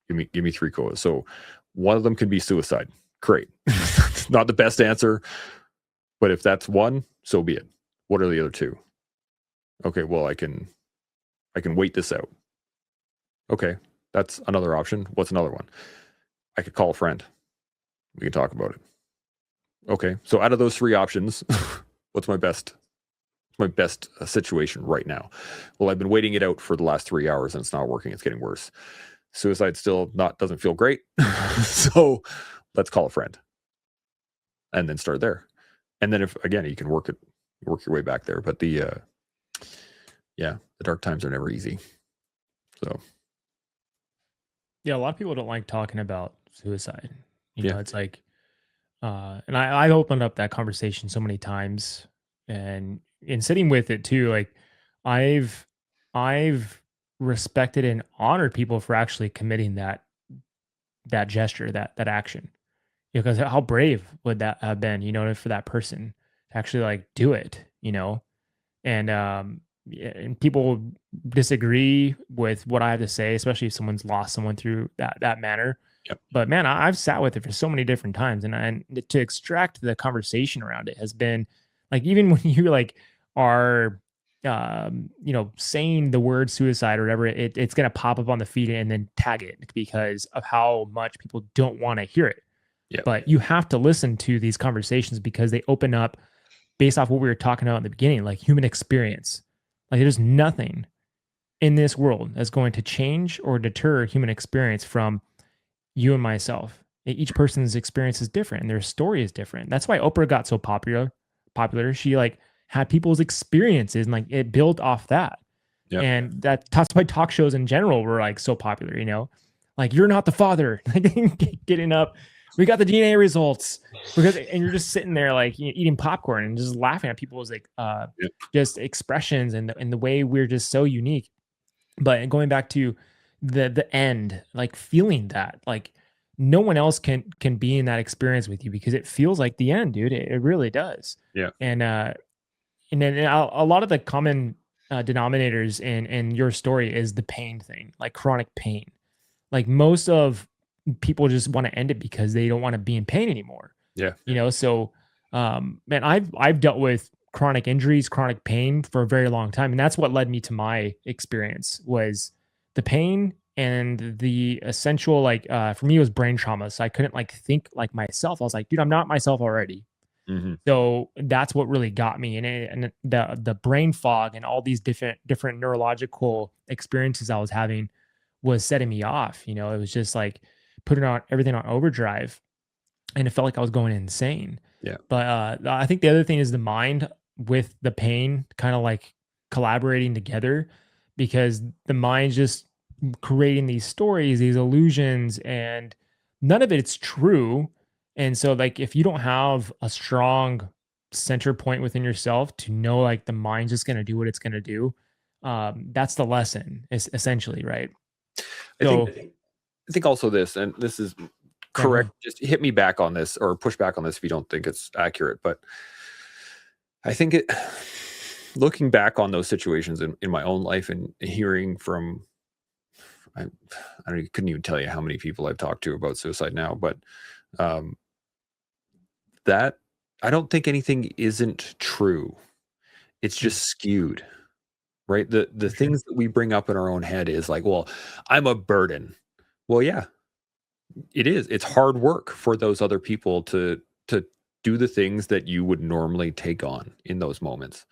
Give me 3 COAs. So one of them can be suicide. Great. It's not the best answer, but if that's one, so be it. What are the other 2? Okay, well, I can wait this out. Okay, that's another option. What's another one? I could call a friend. We can talk about it. Okay, so out of those 3 options, what's my best situation right now? Well, I've been waiting it out for the last 3 hours and it's not working. It's getting worse. Suicide still doesn't feel great. So let's call a friend, and then start there. And then, if again, you can work your way back there. But the dark times are never easy. So Yeah, a lot of people don't like talking about suicide. You know, Yeah. it's like, and I've opened up that conversation so many times, and in sitting with it too, like I've respected and honored people for actually committing that gesture, that action. Because how brave would that have been, for that person to actually like do it, And yeah, and people disagree with what I have to say, especially if someone's lost someone through that manner. Yep. But man, I've sat with it for so many different times, and to extract the conversation around it has been like, even when you like are saying the word suicide or whatever, it's gonna pop up on the feed and then tag it because of how much people don't want to hear it. Yep. But you have to listen to these conversations because they open up based off what we were talking about in the beginning, like human experience. Like, there's nothing in this world that's going to change or deter human experience from you and myself. Each person's experience is different and their story is different. That's why Oprah got so popular. She like had people's experiences and like it built off that. Yep. And that's why talk shows in general were like so popular, like, you're not the father. Getting up, we got the DNA results, and you're just sitting there like eating popcorn and just laughing at people's like just expressions and the way we're just so unique. But going back to the end, like feeling that like no one else can be in that experience with you because it feels like the end, dude. It really does. Yeah. And then a lot of the common denominators in your story is the pain thing, like chronic pain. Like most of people just want to end it because they don't want to be in pain anymore. Yeah. So man, I've dealt with chronic injuries, chronic pain for a very long time. And that's what led me to my experience was the pain and the essential, like for me it was brain trauma. So I couldn't like think like myself. I was like, dude, I'm not myself already. Mm-hmm. So that's what really got me, and the brain fog and all these different neurological experiences I was having was setting me off. It was just like putting on everything on overdrive, and it felt like I was going insane. Yeah. But I think the other thing is the mind with the pain kind of like collaborating together, because the mind's just creating these stories, these illusions, and none of it's true. And so, like, if you don't have a strong center point within yourself to know, like, the mind's just going to do what it's going to do, that's the lesson, is essentially, right? I So, think also this, and this is yeah, correct. Just hit me back on this or push back on this if you don't think it's accurate. But I think looking back on those situations in my own life and hearing from, I couldn't even tell you how many people I've talked to about suicide now, but that I don't think anything isn't true. It's just skewed, right? The sure. things that we bring up in our own head is like, well, I'm a burden. Well, yeah, it is. It's hard work for those other people to do the things that you would normally take on in those moments.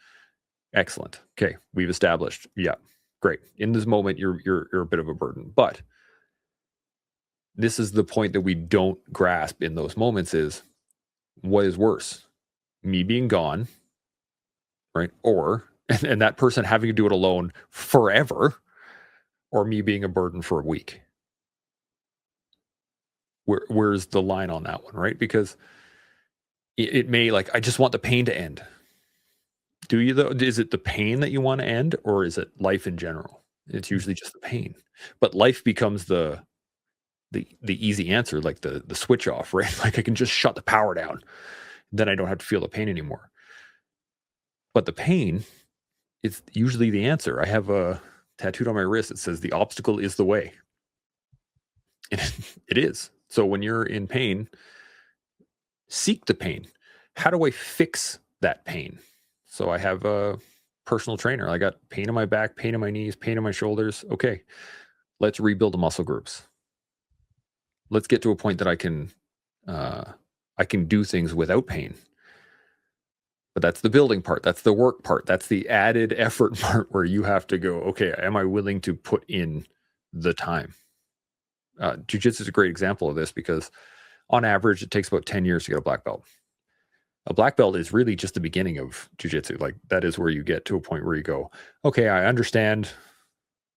Excellent. Okay, we've established. Yeah, great. In this moment, you're a bit of a burden, but this is the point that we don't grasp in those moments: is what is worse, me being gone, right, or and that person having to do it alone forever, or me being a burden for a week. Where's the line on that one, right? Because it may, like, I just want the pain to end. Do you though? Is it the pain that you want to end, or is it life in general? It's usually just the pain, but life becomes the easy answer, like the switch off, right? Like I can just shut the power down, then I don't have to feel the pain anymore. But the pain is usually the answer. I have a tattooed on my wrist that says the obstacle is the way. It is. So when you're in pain, seek the pain. How do I fix that pain? So I have a personal trainer. I got pain in my back, pain in my knees, pain in my shoulders. Okay, let's rebuild the muscle groups. Let's get to a point that I can do things without pain. But that's the building part. That's the work part. That's the added effort part where you have to go, okay, am I willing to put in the time? Jiu-jitsu is a great example of this because on average, it takes about 10 years to get a black belt. A black belt is really just the beginning of jiu-jitsu. Like that is where you get to a point where you go, okay, I understand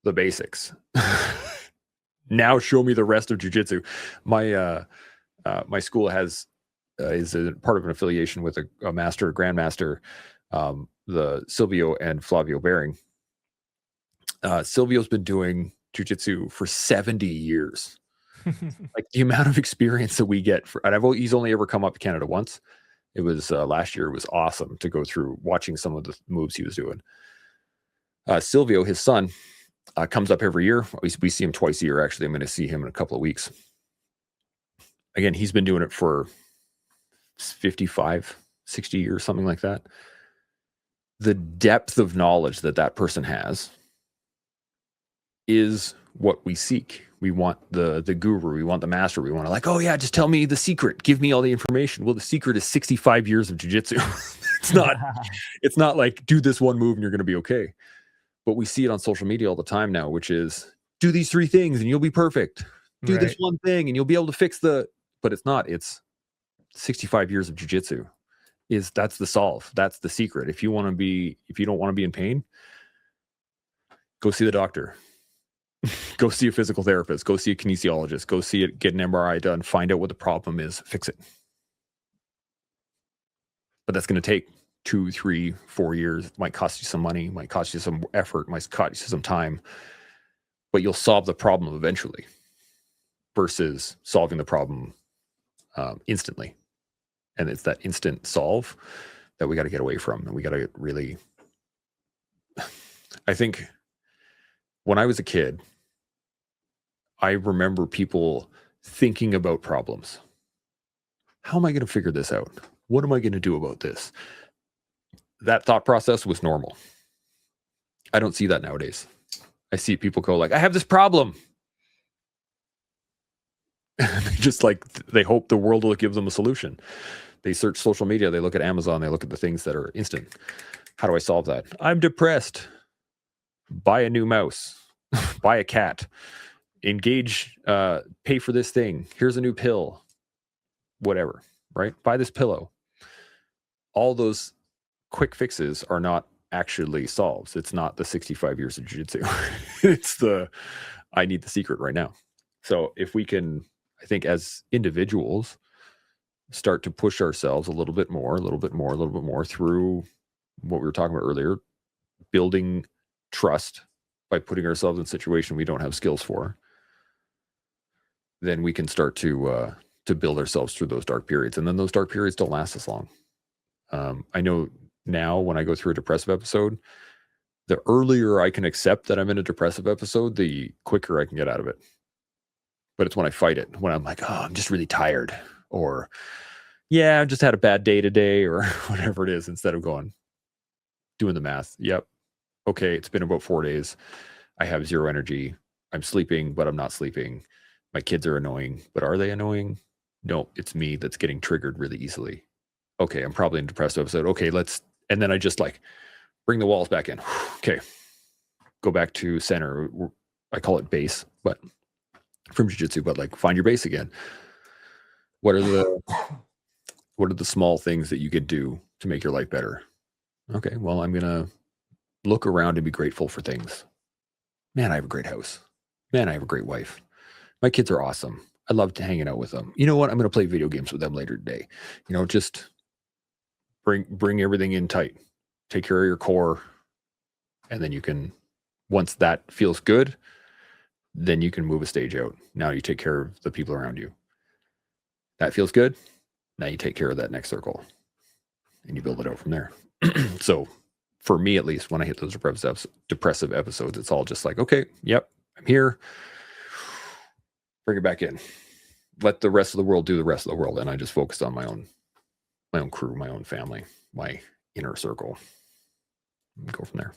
the basics. Now show me the rest of jiu-jitsu. My school is a part of an affiliation with a master, grandmaster, the Silvio and Flavio Bering. Silvio's been doing jiu-jitsu for 70 years. Like the amount of experience that we get and he's only ever come up to Canada once. It was last year. It was awesome to go through watching some of the moves he was doing. Silvio, his son, comes up every year. We see him twice a year. Actually, I'm going to see him in a couple of weeks. Again, he's been doing it for 55, 60 years, something like that. The depth of knowledge that person has is what we seek. We want the guru. We want the master. We want to, like, oh yeah, just tell me the secret. Give me all the information. Well, the secret is 65 years of jiu-jitsu. It's not like do this one move and you're going to be okay. But we see it on social media all the time now, which is do these 3 things and you'll be perfect. Do this one thing and you'll be able to fix but it's not. It's 65 years of jiu-jitsu. That's the solve. That's the secret. If you don't want to be in pain, go see the doctor. Go see a physical therapist. Go see a kinesiologist. Go get an MRI done. Find out what the problem is. Fix it. But that's going to take 2, 3, 4 years. It might cost you some money. Might cost you some effort. Might cost you some time. But you'll solve the problem eventually. Versus solving the problem instantly. And it's that instant solve that we got to get away from. And we got to really. I think when I was a kid, I remember people thinking about problems. How am I going to figure this out? What am I going to do about this? That thought process was normal. I don't see that nowadays. I see people go like, I have this problem. Just like they hope the world will give them a solution. They search social media, they look at Amazon, they look at the things that are instant. How do I solve that? I'm depressed. Buy a new mouse. Buy a cat. Engage, pay for this thing. Here's a new pill. Whatever, right? Buy this pillow. All those quick fixes are not actually solves. It's not the 65 years of jiu-jitsu. It's the, I need the secret right now. So if we can, I think as individuals, start to push ourselves a little bit more through what we were talking about earlier, building trust by putting ourselves in a situation we don't have skills for, then we can start to build ourselves through those dark periods. And then those dark periods don't last as long. I know now when I go through a depressive episode, the earlier I can accept that I'm in a depressive episode, the quicker I can get out of it. But it's when I fight it, when I'm like, oh, I'm just really tired, or yeah, I just had a bad day today, or whatever it is, instead of doing the math. Yep. Okay, it's been about 4 days. I have zero energy. I'm sleeping, but I'm not sleeping. My kids are annoying, but are they annoying? No, it's me that's getting triggered really easily. Okay, I'm probably in a depressed episode. Okay, and then I just like bring the walls back in. Okay, go back to center. I call it base, but from jiu-jitsu, but like find your base again. What are the small things that you could do to make your life better? Okay, well, I'm gonna look around and be grateful for things. Man, I have a great house. Man, I have a great wife. My kids are awesome. I love hanging out with them. You know what? I'm going to play video games with them later today. You know, just bring everything in tight. Take care of your core. And then you can, once that feels good, then you can move a stage out. Now you take care of the people around you. That feels good. Now you take care of that next circle. And you build it out from there. So for me, at least, when I hit those depressive episodes, it's all just like, okay, yep, I'm here. Bring it back in. Let the rest of the world do the rest of the world. And I just focused on my own crew, my own family, my inner circle. Go from there.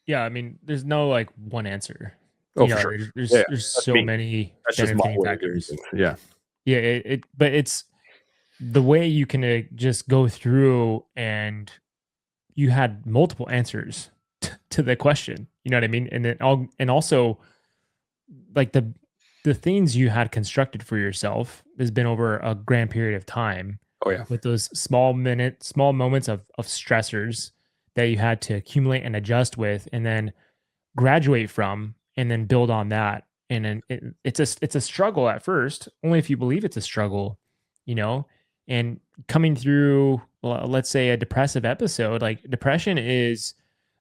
Yeah, I mean, there's no like one answer. Oh, for sure. There's so many benefiting factors. Yeah. Yeah, but it's the way you can just go through, and you had multiple answers to the question. You know what I mean? And also like the things you had constructed for yourself has been over a grand period of time. Oh yeah. With those small moments of stressors that you had to accumulate and adjust with, and then graduate from, and then build on that. And then it's a struggle at first, only if you believe it's a struggle, you know. And coming through, let's say, a depressive episode, like depression is,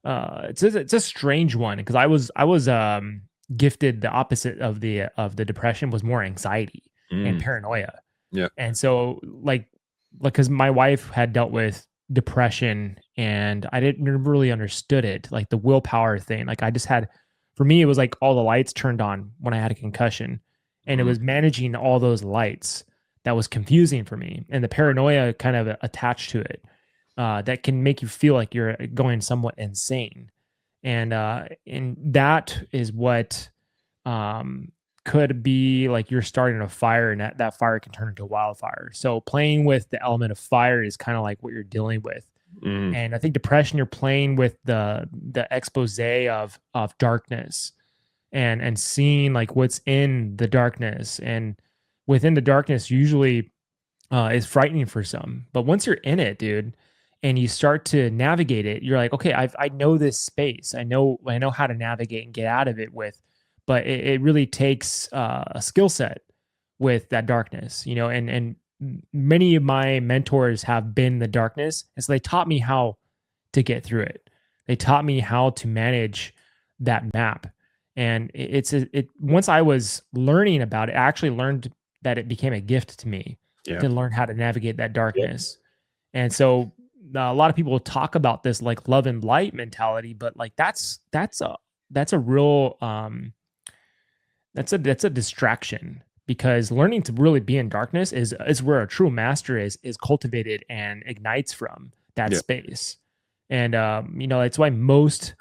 it's a strange one, because I was gifted the opposite of the depression, was more anxiety and paranoia. Yeah. And so like because my wife had dealt with depression, and I didn't really understood it, like the willpower thing. Like I just had, for me, it was like all the lights turned on when I had a concussion, and it was managing all those lights that was confusing for me, and the paranoia kind of attached to it, that can make you feel like you're going somewhat insane. And that is what could be like you're starting a fire, and that fire can turn into a wildfire. So playing with the element of fire is kind of like what you're dealing with. And I think depression, you're playing with the expose of darkness, and seeing like what's in the darkness, and within the darkness usually is frightening for some. But once you're in it, dude, and you start to navigate it, you're like, okay, I know this space. I know how to navigate and get out of it with, but it really takes a skill set with that darkness, you know, and many of my mentors have been the darkness. And so they taught me how to get through it. They taught me how to manage that map. And once I was learning about it, I actually learned that it became a gift to me to learn how to navigate that darkness. And so a lot of people talk about this like love and light mentality, but like that's a real that's a distraction, because learning to really be in darkness is where a true master is cultivated and ignites from that Yeah. space. And it's why most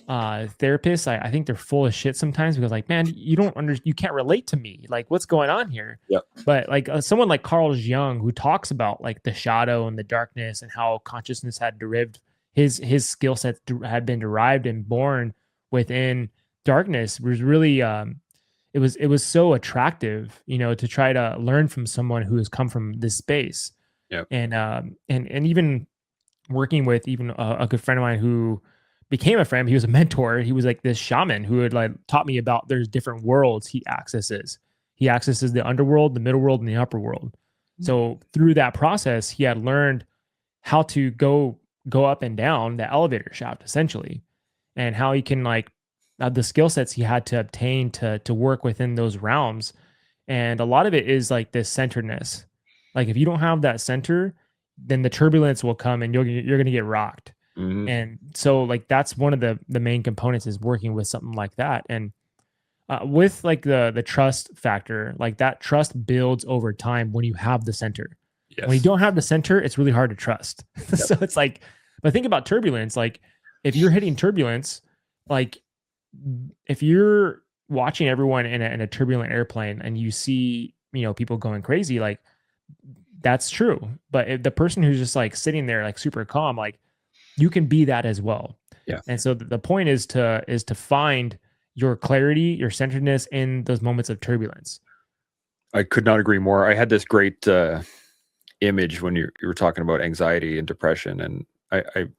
therapists, I think they're full of shit sometimes, because like, man, you can't relate to me, like what's going on here. Yeah. But like someone like Carl Jung, who talks about like the shadow and the darkness and how consciousness had derived his skill sets had been derived and born within darkness, was really it was so attractive, to try to learn from someone who has come from this space. Yeah. And even working with even a good friend of mine who became a friend. He was a mentor. He was like this shaman who had like taught me about there's different worlds he accesses. He accesses the underworld, the middle world, and the upper world. So through that process, he had learned how to go up and down the elevator shaft essentially, and how he can like the skill sets he had to obtain to work within those realms. And a lot of it is like this centeredness. Like if you don't have that center, then the turbulence will come and you're going to get rocked. Mhm. And so like that's one of the main components, is working with something like that. And with like the trust factor, like that trust builds over time when you have the center. Yes. When you don't have the center, it's really hard to trust. Yep. So it's like, but think about turbulence. Like if you're hitting turbulence, like if you're watching everyone in a turbulent airplane and you see, people going crazy, like that's true. But if the person who's just like sitting there, like super calm, like you can be that as well. Yeah. And so the point is to find your clarity, your centeredness in those moments of turbulence. I could not agree more. I had this great image when you were talking about anxiety and depression, and I've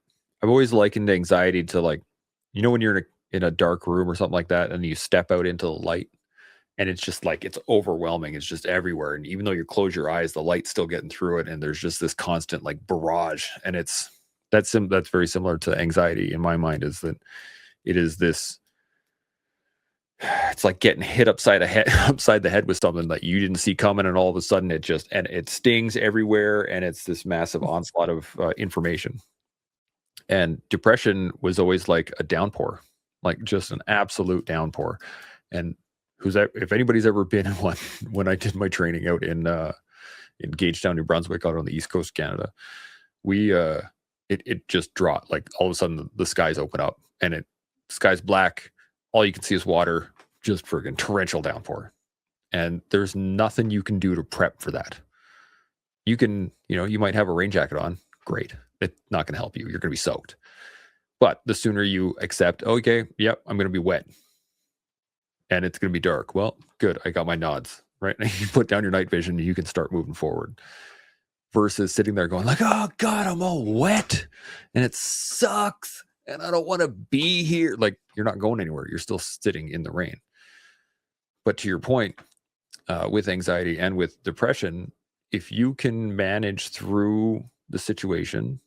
always likened anxiety to like, when you're in a dark room or something like that, and you step out into the light, and it's just like it's overwhelming. It's just everywhere, and even though you close your eyes, the light's still getting through it, and there's just this constant like barrage. And that's very similar to anxiety in my mind. Is that it is this. It's like getting hit upside the head with something that you didn't see coming, and all of a sudden it stings everywhere, and it's this massive onslaught of information. And depression was always like a downpour, like just an absolute downpour. And if anybody's ever been in one, when I did my training out in Gagetown, New Brunswick, out on the east coast of Canada, it just dropped. Like all of a sudden the skies open up, and sky's black. All you can see is water, just friggin' torrential downpour. And there's nothing you can do to prep for that. You can, you might have a rain jacket on. Great. It's not going to help you. You're going to be soaked. But the sooner you accept, okay, yep, I'm going to be wet, and it's going to be dark. Well, good. I got my nods, right? And you put down your night vision, and you can start moving forward. Versus sitting there going like, oh God, I'm all wet and it sucks, and I don't want to be here. Like, you're not going anywhere. You're still sitting in the rain. But to your point, with anxiety and with depression, if you can manage through the situation,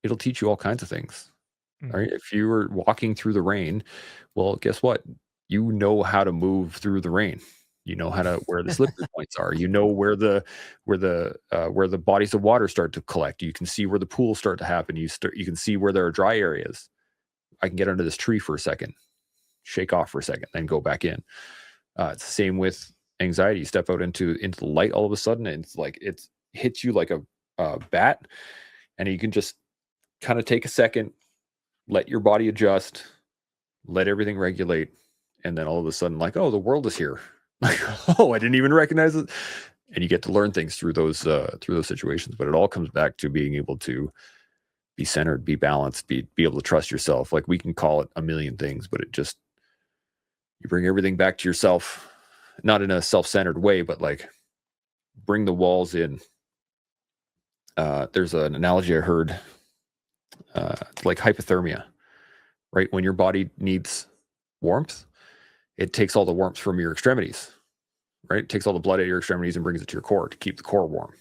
it'll teach you all kinds of things. Right? If you were walking through the rain, well, guess what? You know how to move through the rain. You know where the slippery points are. You know where the bodies of water start to collect. You can see where the pools start to happen. You can see where there are dry areas. I can get under this tree for a second, shake off for a second, then go back in. It's the same with anxiety. You step out into the light all of a sudden, and it's like it hits you like a bat, and you can just kind of take a second, let your body adjust, let everything regulate, and then all of a sudden, like, oh, the world is here. Like, oh, I didn't even recognize it. And you get to learn things through those situations. But it all comes back to being able to be centered, be balanced, be able to trust yourself. Like, we can call it a million things, but you bring everything back to yourself, not in a self-centered way, but like bring the walls in. There's an analogy I heard, like hypothermia, right? When your body needs warmth, it takes all the warmth from your extremities, right? It takes all the blood out of your extremities and brings it to your core to keep the core warm.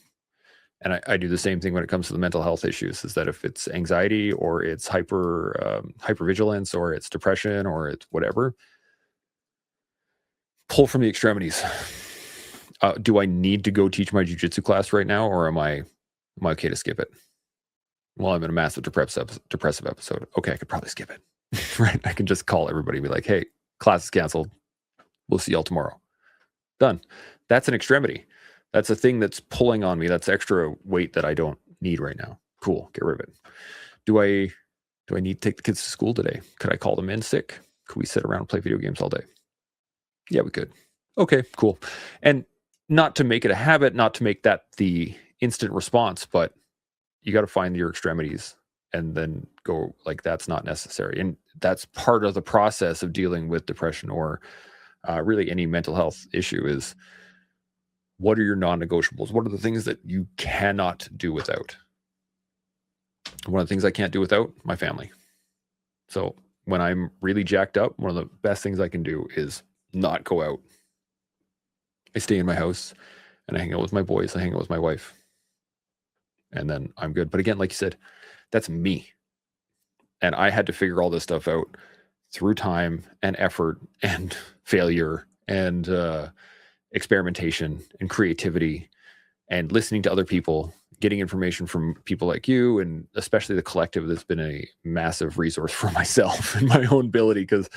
And I do the same thing when it comes to the mental health issues, is that if it's anxiety or it's hypervigilance or it's depression or it's whatever, pull from the extremities. Do I need to go teach my jiu-jitsu class right now, or am I okay to skip it? Well, I'm in a massive depressive episode. Okay, I could probably skip it. Right? I can just call everybody and be like, hey, class is canceled. We'll see y'all tomorrow. Done. That's an extremity. That's a thing that's pulling on me. That's extra weight that I don't need right now. Cool. Get rid of it. Do I need to take the kids to school today? Could I call them in sick? Could we sit around and play video games all day? Yeah, we could. Okay, cool. And not to make it a habit, not to make that the instant response, but you got to find your extremities and then go like, that's not necessary. And that's part of the process of dealing with depression or really any mental health issue is, what are your non-negotiables? What are the things that you cannot do without? One of the things I can't do without, my family. So when I'm really jacked up, one of the best things I can do is not go out. I stay in my house and I hang out with my boys. I hang out with my wife. And then I'm good. But again, like you said, that's me. And I had to figure all this stuff out through time and effort and failure and experimentation and creativity and listening to other people, getting information from people like you, and especially the collective that's been a massive resource for myself and my own ability, because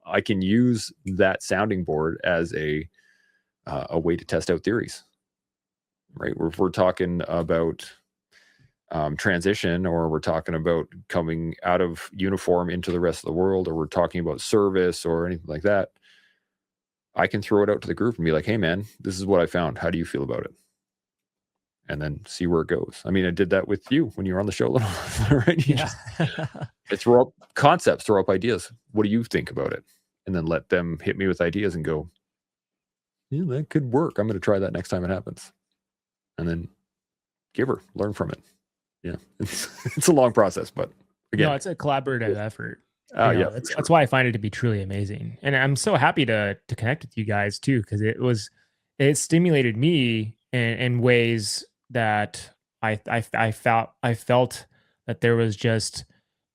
I can use that sounding board as a way to test out theories, right? If we're talking about transition, or we're talking about coming out of uniform into the rest of the world, or we're talking about service or anything like that, I can throw it out to the group and be like, hey man, this is what I found. How do you feel about it? And then see where it goes. I mean, I did that with you when you were on the show a little, right? You just throw up concepts, throw up ideas. What do you think about it? And then let them hit me with ideas and go, yeah, that could work. I'm going to try that next time it happens. And then learn from it. Yeah. It's a long process, but again, no, it's a collaborative effort. Yeah, that's why I find it to be truly amazing. And I'm so happy to connect with you guys too, because it stimulated me in ways that I felt that there was just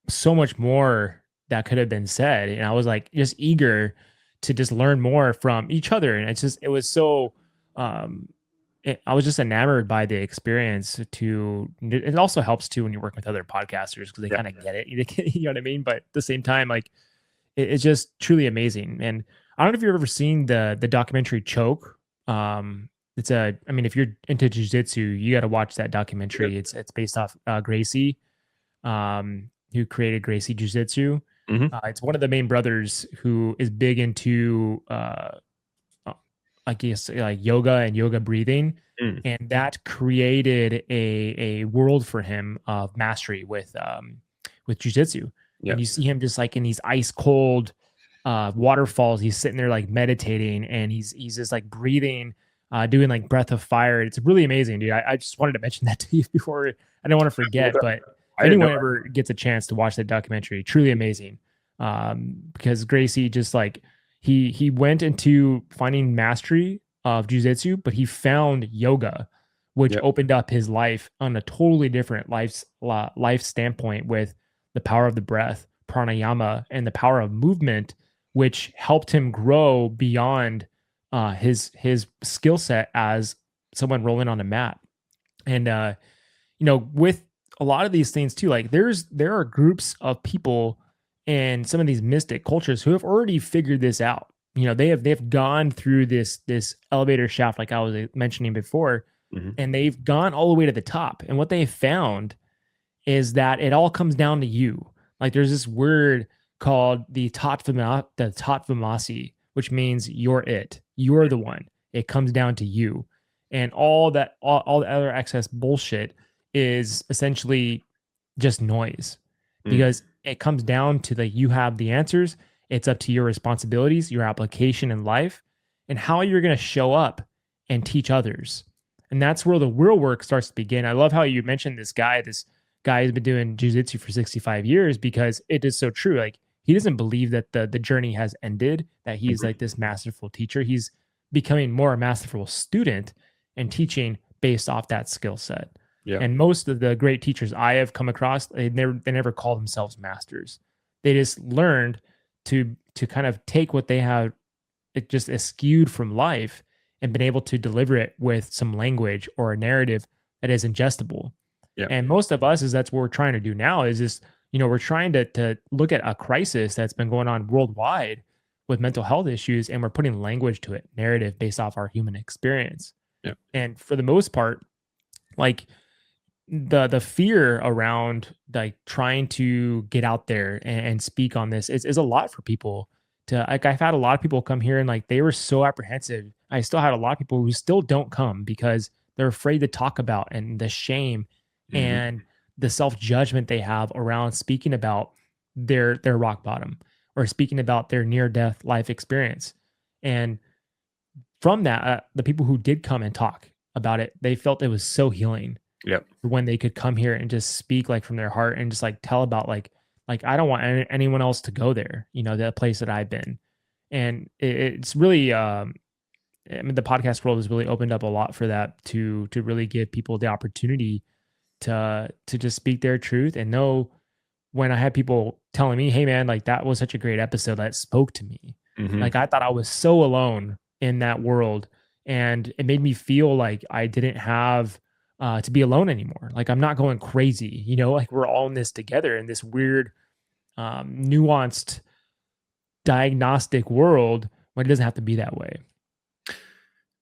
so much more that could have been said. And I was like just eager to just learn more from each other. And it was so I was just enamored by the experience. It also helps too when you work with other podcasters, because they kind of get it. You know what I mean? But at the same time, like it's just truly amazing. And I don't know if you've ever seen the documentary Choke. If you're into jiu-jitsu, you got to watch that documentary. It's based off Gracie, who created Gracie Jiu-Jitsu. It's one of the main brothers who is big into I guess like yoga and yoga breathing. And that created a world for him of mastery with jiu-jitsu. And you see him just like in these ice cold waterfalls, he's sitting there like meditating, and he's just like breathing, doing like breath of fire. It's really amazing, dude. I just wanted to mention that to you before. I didn't want to forget, but if anyone ever gets a chance to watch that documentary, truly amazing. Because Gracie just like, he went into finding mastery of jiu-jitsu, but he found yoga, which opened up his life on a totally different life standpoint, with the power of the breath, pranayama, and the power of movement, which helped him grow beyond his skill set as someone rolling on a mat. And with a lot of these things too, like there are groups of people in some of these mystic cultures who have already figured this out. They've gone through this elevator shaft, like I was mentioning before, and they've gone all the way to the top. And what they found is that it all comes down to you. Like there's this word called the Tatvamasi, which means you're it. You're the one. It comes down to you. And all the other excess bullshit is essentially just noise, because it comes down to you have the answers. It's up to your responsibilities, your application in life, and how you're going to show up and teach others. And that's where the real work starts to begin. I love how you mentioned this guy has been doing jiu-jitsu for 65 years, because it is so true. Like he doesn't believe that the journey has ended, that he's like this masterful teacher. He's becoming more a masterful student and teaching based off that skill set. Yeah. And most of the great teachers I have come across, they never call themselves masters. They just learned to kind of take what they have just eschewed from life and been able to deliver it with some language or a narrative that is ingestible. Yeah. And most of us that's what we're trying to do now, is just, we're trying to look at a crisis that's been going on worldwide, with mental health issues, and we're putting language to it, narrative based off our human experience. Yeah. And for the most part, like the fear around like trying to get out there and speak on this is a lot for people. To like, I've had a lot of people come here and like they were so apprehensive. I still had a lot of people who still don't come because they're afraid to talk about, and the shame Mhm. and the self-judgment they have around speaking about their rock bottom or speaking about their near death life experience. And from that, the people who did come and talk about it, they felt it was so healing Yep. when they could come here and just speak like from their heart and just like tell about like I don't want anyone else to go there, you know, that place that I've been. And it's really I mean, the podcast world has really opened up a lot for that, to really give people the opportunity to just speak their truth and know. When I had people telling me, "Hey man, like that was such a great episode that spoke to me." Mhm. Like I thought I was so alone in that world, and it made me feel like I didn't have to be alone anymore. Like I'm not going crazy, you know. Like we're all in this together in this weird, nuanced, diagnostic world when it doesn't have to be that way.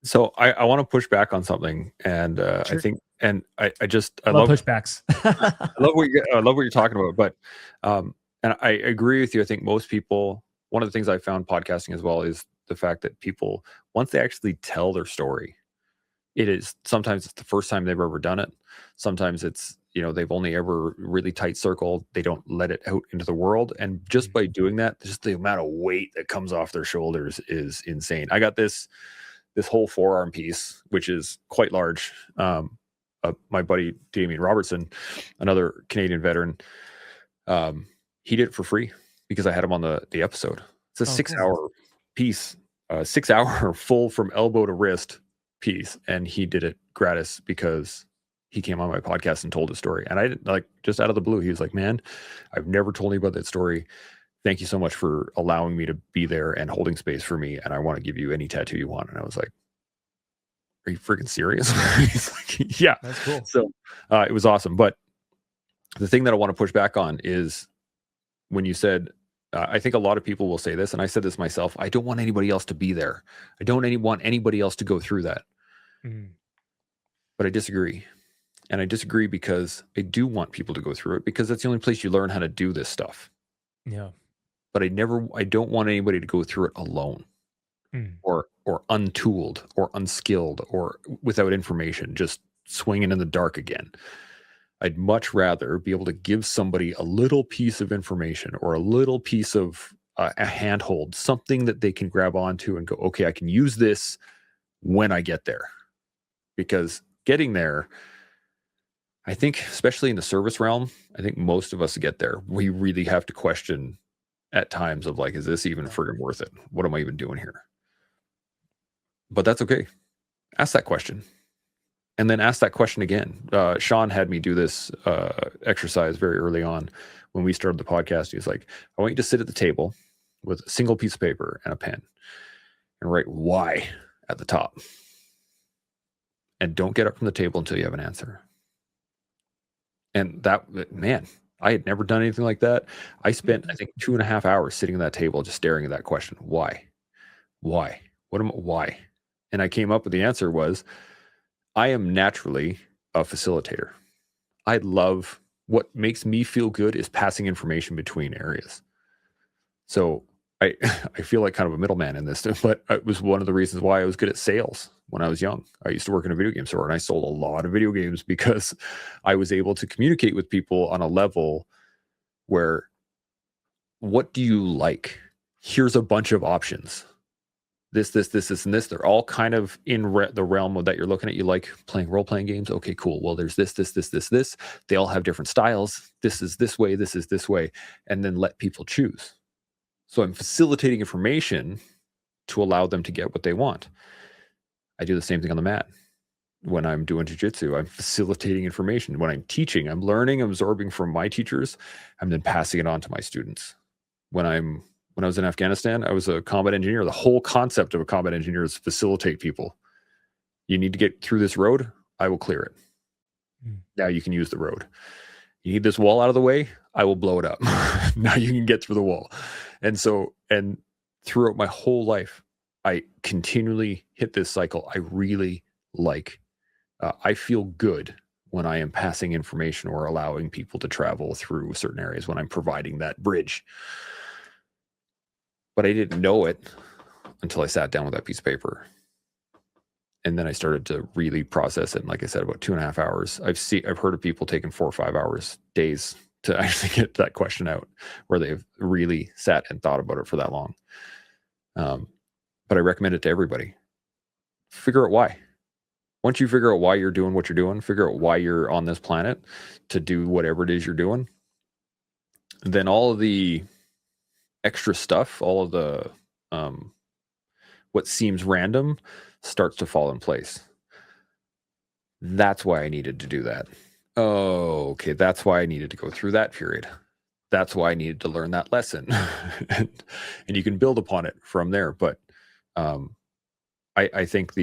So I want to push back on something, and I Sure, think, and I just I love pushbacks. I love what you're talking about, but and I agree with you. I think most people, one of the things I found podcasting as well is the fact that people, once they actually tell their story, it is sometimes it's the first time they've ever done it. Sometimes it's, you know, they've only ever really tight circled. They don't let it out into the world, and just by doing that, just the amount of weight that comes off their shoulders is insane. I got this whole forearm piece, which is quite large. My buddy Damien Robertson, another Canadian veteran, he did it for free because I had him on the episode. It's a Oh, six cool. hour piece, 6 hour full from elbow to wrist piece, and he did it gratis because he came on my podcast and told his story. And I didn't, like, just out of the blue, he was like, "Man, I've never told anybody that story. Thank you so much for allowing me to be there and holding space for me. And I want to give you any tattoo you want." And I was like, "Are you freaking serious?" He's like, "Yeah." That's cool. So it was awesome. But the thing that I want to push back on is when you said, I think a lot of people will say this, and I said this myself, I don't want anybody else to be there. I don't want anybody else to go through that. Mm, But I disagree. And I disagree because I do want people to go through it, because that's the only place you learn how to do this stuff. yeah. But I don't want anybody to go through it alone, Mm, or untooled or unskilled or without information, just swinging in the dark again. I'd much rather be able to give somebody a little piece of information or a little piece of a handhold, something that they can grab onto and go, okay, I can use this when I get there. Because getting there, I think, especially in the service realm, I think most of us get there. We really have to question at times of like, is this even yeah. friggin' worth it? What am I even doing here? But that's okay. Ask that question. And then ask that question again. Sean had me do this exercise very early on when we started the podcast. He's like, I want you to sit at the table with a single piece of paper and a pen and write why at the top. And don't get up from the table until you have an answer. And that, man, I had never done anything like that. I spent, I think, 2.5 hours sitting at that table just staring at that question. Why? Why? Why? And I came up with the answer was, I am naturally a facilitator. I love, what makes me feel good is passing information between areas. So I I feel like kind of a middleman in this, but it was one of the reasons why I was good at sales when I was young. I used to work in a video game store, and I sold a lot of video games because I was able to communicate with people on a level where, what do you like? Here's a bunch of options. This, and this. They're all kind of in the realm of that you're looking at. You like playing role-playing games? Okay, cool. Well, there's this. They all have different styles. This is this way. This is this way. And then let people choose. So I'm facilitating information to allow them to get what they want. I do the same thing on the mat. When I'm doing jiu-jitsu, I'm facilitating information. When I'm teaching, I'm learning, absorbing from my teachers. I'm then passing it on to my students. When I was in Afghanistan, I was a combat engineer. The whole concept of a combat engineer is facilitate people. You need to get through this road, I will clear it. Now you can use the road. You need this wall out of the way, I will blow it up. Now you can get through the wall. And throughout my whole life, I continually hit this cycle. I really like, I feel good when I am passing information or allowing people to travel through certain areas, when I'm providing that bridge. But I didn't know it until I sat down with that piece of paper. And then I started to really process it. And like I said, about 2.5 hours. I've heard of people taking 4 or 5 hours, days to actually get that question out, where they've really sat and thought about it for that long. But I recommend it to everybody. Figure out why. Once you figure out why you're doing what you're doing, figure out why you're on this planet to do whatever it is you're doing, then all of the extra stuff, all of the what seems random starts to fall in place. That's why I needed to do that. Oh, okay. That's why I needed to go through that period. That's why I needed to learn that lesson. and you can build upon it from there. But I think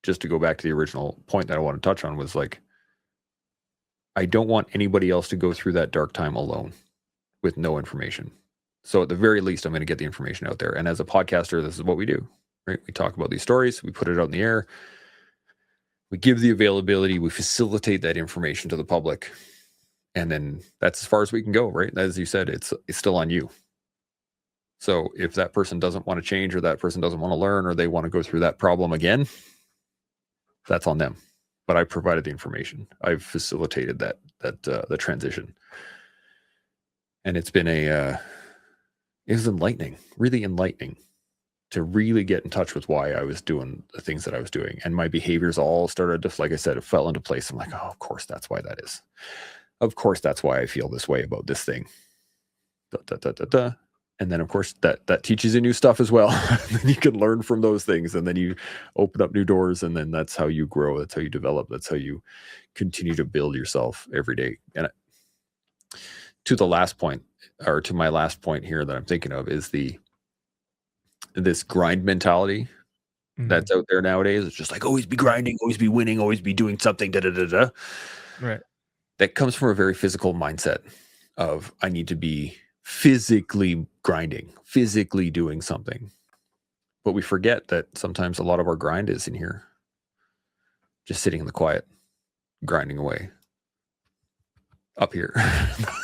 just to go back to the original point that I want to touch on was like, I don't want anybody else to go through that dark time alone with no information. So at the very least, I'm going to get the information out there. And as a podcaster, this is what we do, right? We talk about these stories, we put it out in the air, we give the availability, we facilitate that information to the public. And then that's as far as we can go, right? As you said, it's still on you. So if that person doesn't want to change, or that person doesn't want to learn, or they want to go through that problem again, that's on them. But I provided the information. I've facilitated the transition. And it's been it was enlightening, really enlightening, to really get in touch with why I was doing the things that I was doing. And my behaviors all started to, like I said, it fell into place. I'm like, oh, of course, that's why that is. Of course, that's why I feel this way about this thing. And then, of course, that teaches you new stuff as well. You can learn from those things, and then you open up new doors, and then that's how you grow. That's how you develop. That's how you continue to build yourself every day. And to the last point, or to my last point here that I'm thinking of, is this grind mentality that's out there nowadays. It's just like, always be grinding, always be winning, always be doing something, Right. That comes from a very physical mindset of, I need to be physically grinding, physically doing something. But we forget that sometimes a lot of our grind is in here, just sitting in the quiet, grinding away up here.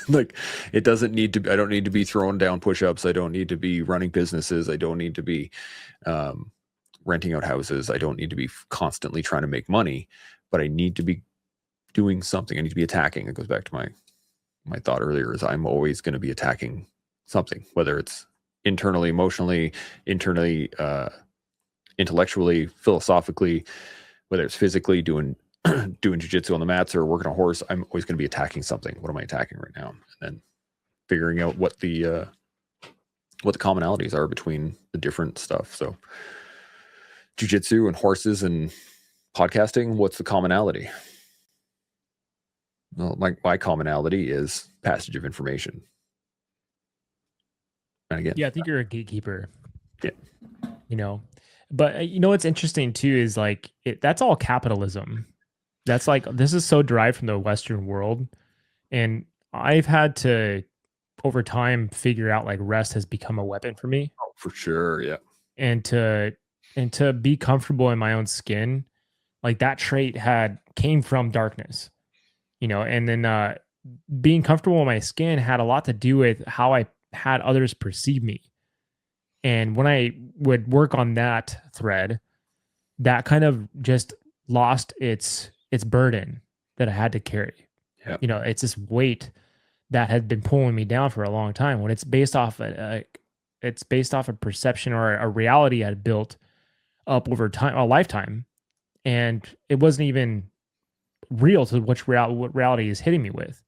Like, it doesn't need to be, I don't need to be throwing down push-ups. I don't need to be running businesses. I don't need to be renting out houses. I don't need to be constantly trying to make money, but I need to be doing something. I need to be attacking. It goes back to my thought earlier, is I'm always going to be attacking something, whether it's internally, emotionally, intellectually, philosophically, whether it's physically doing jiu-jitsu on the mats or working a horse. I'm always going to be attacking something. What am I attacking right now? And then figuring out what the commonalities are between the different stuff. So jiu-jitsu and horses and podcasting, what's the commonality? Well, my commonality is passage of information. And again, Yeah, I think you're a gatekeeper. Yeah. But what's interesting too is like that's all capitalism. That's like, this is so derived from the Western world, and I've had to over time figure out like rest has become a weapon for me. Oh, for sure, yeah. And to be comfortable in my own skin, like that trait came from darkness. And then being comfortable in my skin had a lot to do with how I had others perceive me. And when I would work on that thread, that kind of just lost its burden that I had to carry. Yeah. It's this weight that had been pulling me down for a long time, when it's based off a perception or a reality I had built up over time, a lifetime, and it wasn't even real to what reality is hitting me with.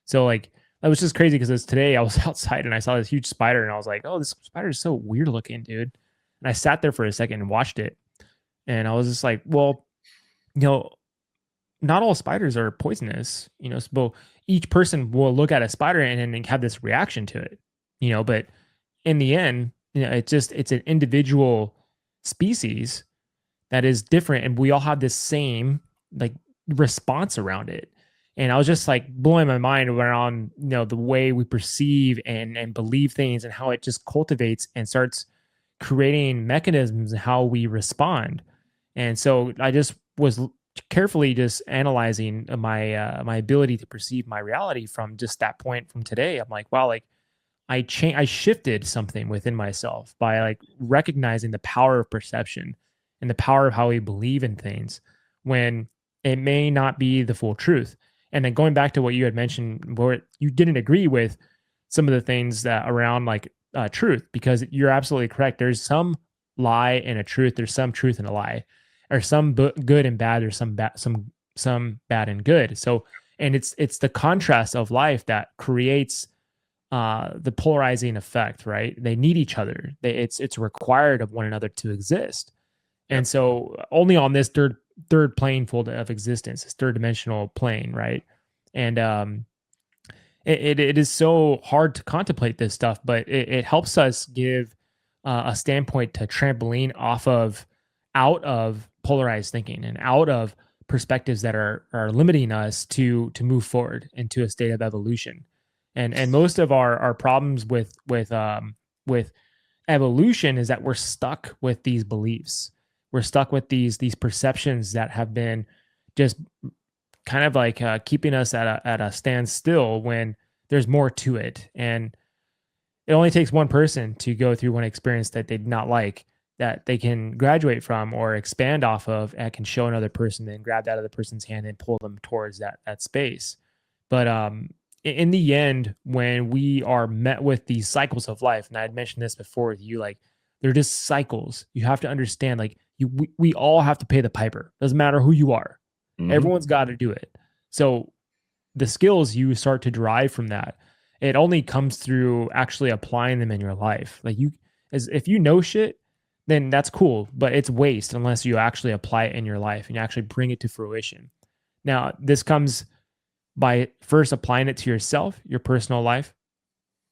So like, that was just crazy, because today I was outside and I saw this huge spider, and I was like, oh, this spider is so weird looking, dude. And I sat there for a second and watched it, and I was just like, well, not all spiders are poisonous, so each person will look at a spider and then have this reaction to it, but in the end, it's an individual species that is different, and we all have this same like response around it. And I was just like blowing my mind around, the way we perceive and believe things, and how it just cultivates and starts creating mechanisms in how we respond. And so I just was carefully just analyzing my ability to perceive my reality from just that point from today. I'm like, wow, like I shifted something within myself by like recognizing the power of perception and the power of how we believe in things when it may not be the full truth. And then going back to what you had mentioned, where you didn't agree with some of the things that around like truth, because you're absolutely correct. There's some lie and a truth. There's some truth and a lie, or some good and bad. There's some bad, some bad and good. So, and it's the contrast of life that creates the polarizing effect, right? They need each other. It's required of one another to exist. Yep. And so only on this third plane fold of existence, this third dimensional plane, right? And it is so hard to contemplate this stuff, but it helps us give a standpoint to trampoline out of polarized thinking and out of perspectives that are limiting us to move forward into a state of evolution. And most of our problems with evolution is that we're stuck with these beliefs. We're stuck with these perceptions that have been just kind of like keeping us at a standstill when there's more to it. And it only takes one person to go through one experience that they did not like, that they can graduate from or expand off of, and can show another person and grab that other person's hand and pull them towards that space. But in the end, when we are met with these cycles of life, and I had mentioned this before with you, like they're just cycles. You have to understand, like we all have to pay the piper. Doesn't matter who you are. Mhm. Everyone's got to do it. So the skills you start to derive from that, it only comes through actually applying them in your life. Like if you know shit, then that's cool, but it's waste unless you actually apply it in your life and you actually bring it to fruition. Now, this comes by first applying it to yourself, your personal life.